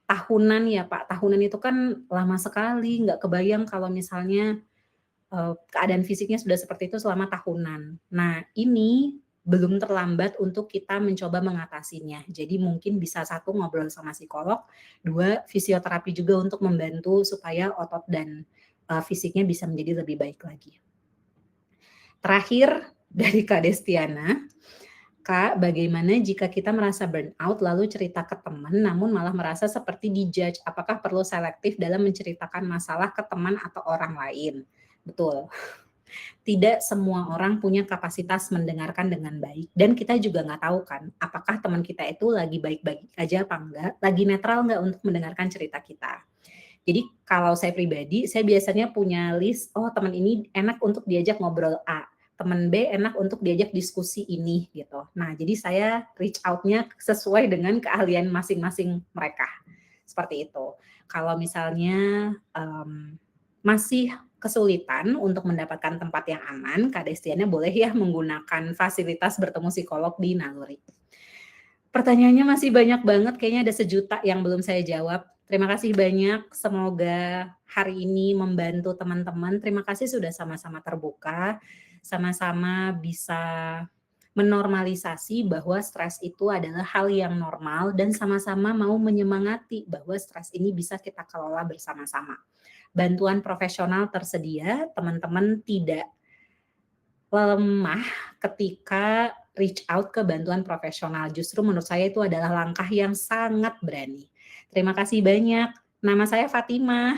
tahunan ya Pak, tahunan itu kan lama sekali, nggak kebayang kalau misalnya keadaan fisiknya sudah seperti itu selama tahunan. Nah, ini belum terlambat untuk kita mencoba mengatasinya. Jadi mungkin bisa satu ngobrol sama psikolog, 2 fisioterapi juga untuk membantu supaya otot dan, fisiknya bisa menjadi lebih baik lagi. Terakhir dari Kak Destiana, "Kak, bagaimana jika kita merasa burnout lalu cerita ke teman namun malah merasa seperti di-judge? Apakah perlu selektif dalam menceritakan masalah ke teman atau orang lain?" Betul. Tidak semua orang punya kapasitas mendengarkan dengan baik dan kita juga nggak tahu kan, apakah teman kita itu lagi baik-baik aja apa enggak, lagi netral nggak untuk mendengarkan cerita kita. Jadi kalau saya pribadi, saya biasanya punya list, oh teman ini enak untuk diajak ngobrol A, teman B enak untuk diajak diskusi ini gitu. Nah jadi saya reach out-nya sesuai dengan keahlian masing-masing mereka, seperti itu. Kalau misalnya, masih kesulitan untuk mendapatkan tempat yang aman, Kak Destiana boleh ya menggunakan fasilitas bertemu psikolog di Naluri. Pertanyaannya masih banyak banget, kayaknya ada sejuta yang belum saya jawab. Terima kasih banyak, semoga hari ini membantu teman-teman. Terima kasih sudah sama-sama terbuka, sama-sama bisa menormalisasi bahwa stres itu adalah hal yang normal dan sama-sama mau menyemangati bahwa stres ini bisa kita kelola bersama-sama. Bantuan profesional tersedia, teman-teman tidak lemah ketika reach out ke bantuan profesional. Justru menurut saya itu adalah langkah yang sangat berani. Terima kasih banyak. Nama saya Fatimah.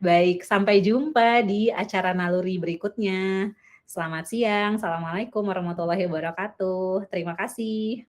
Baik, sampai jumpa di acara naluri berikutnya. Selamat siang. Assalamualaikum warahmatullahi wabarakatuh. Terima kasih.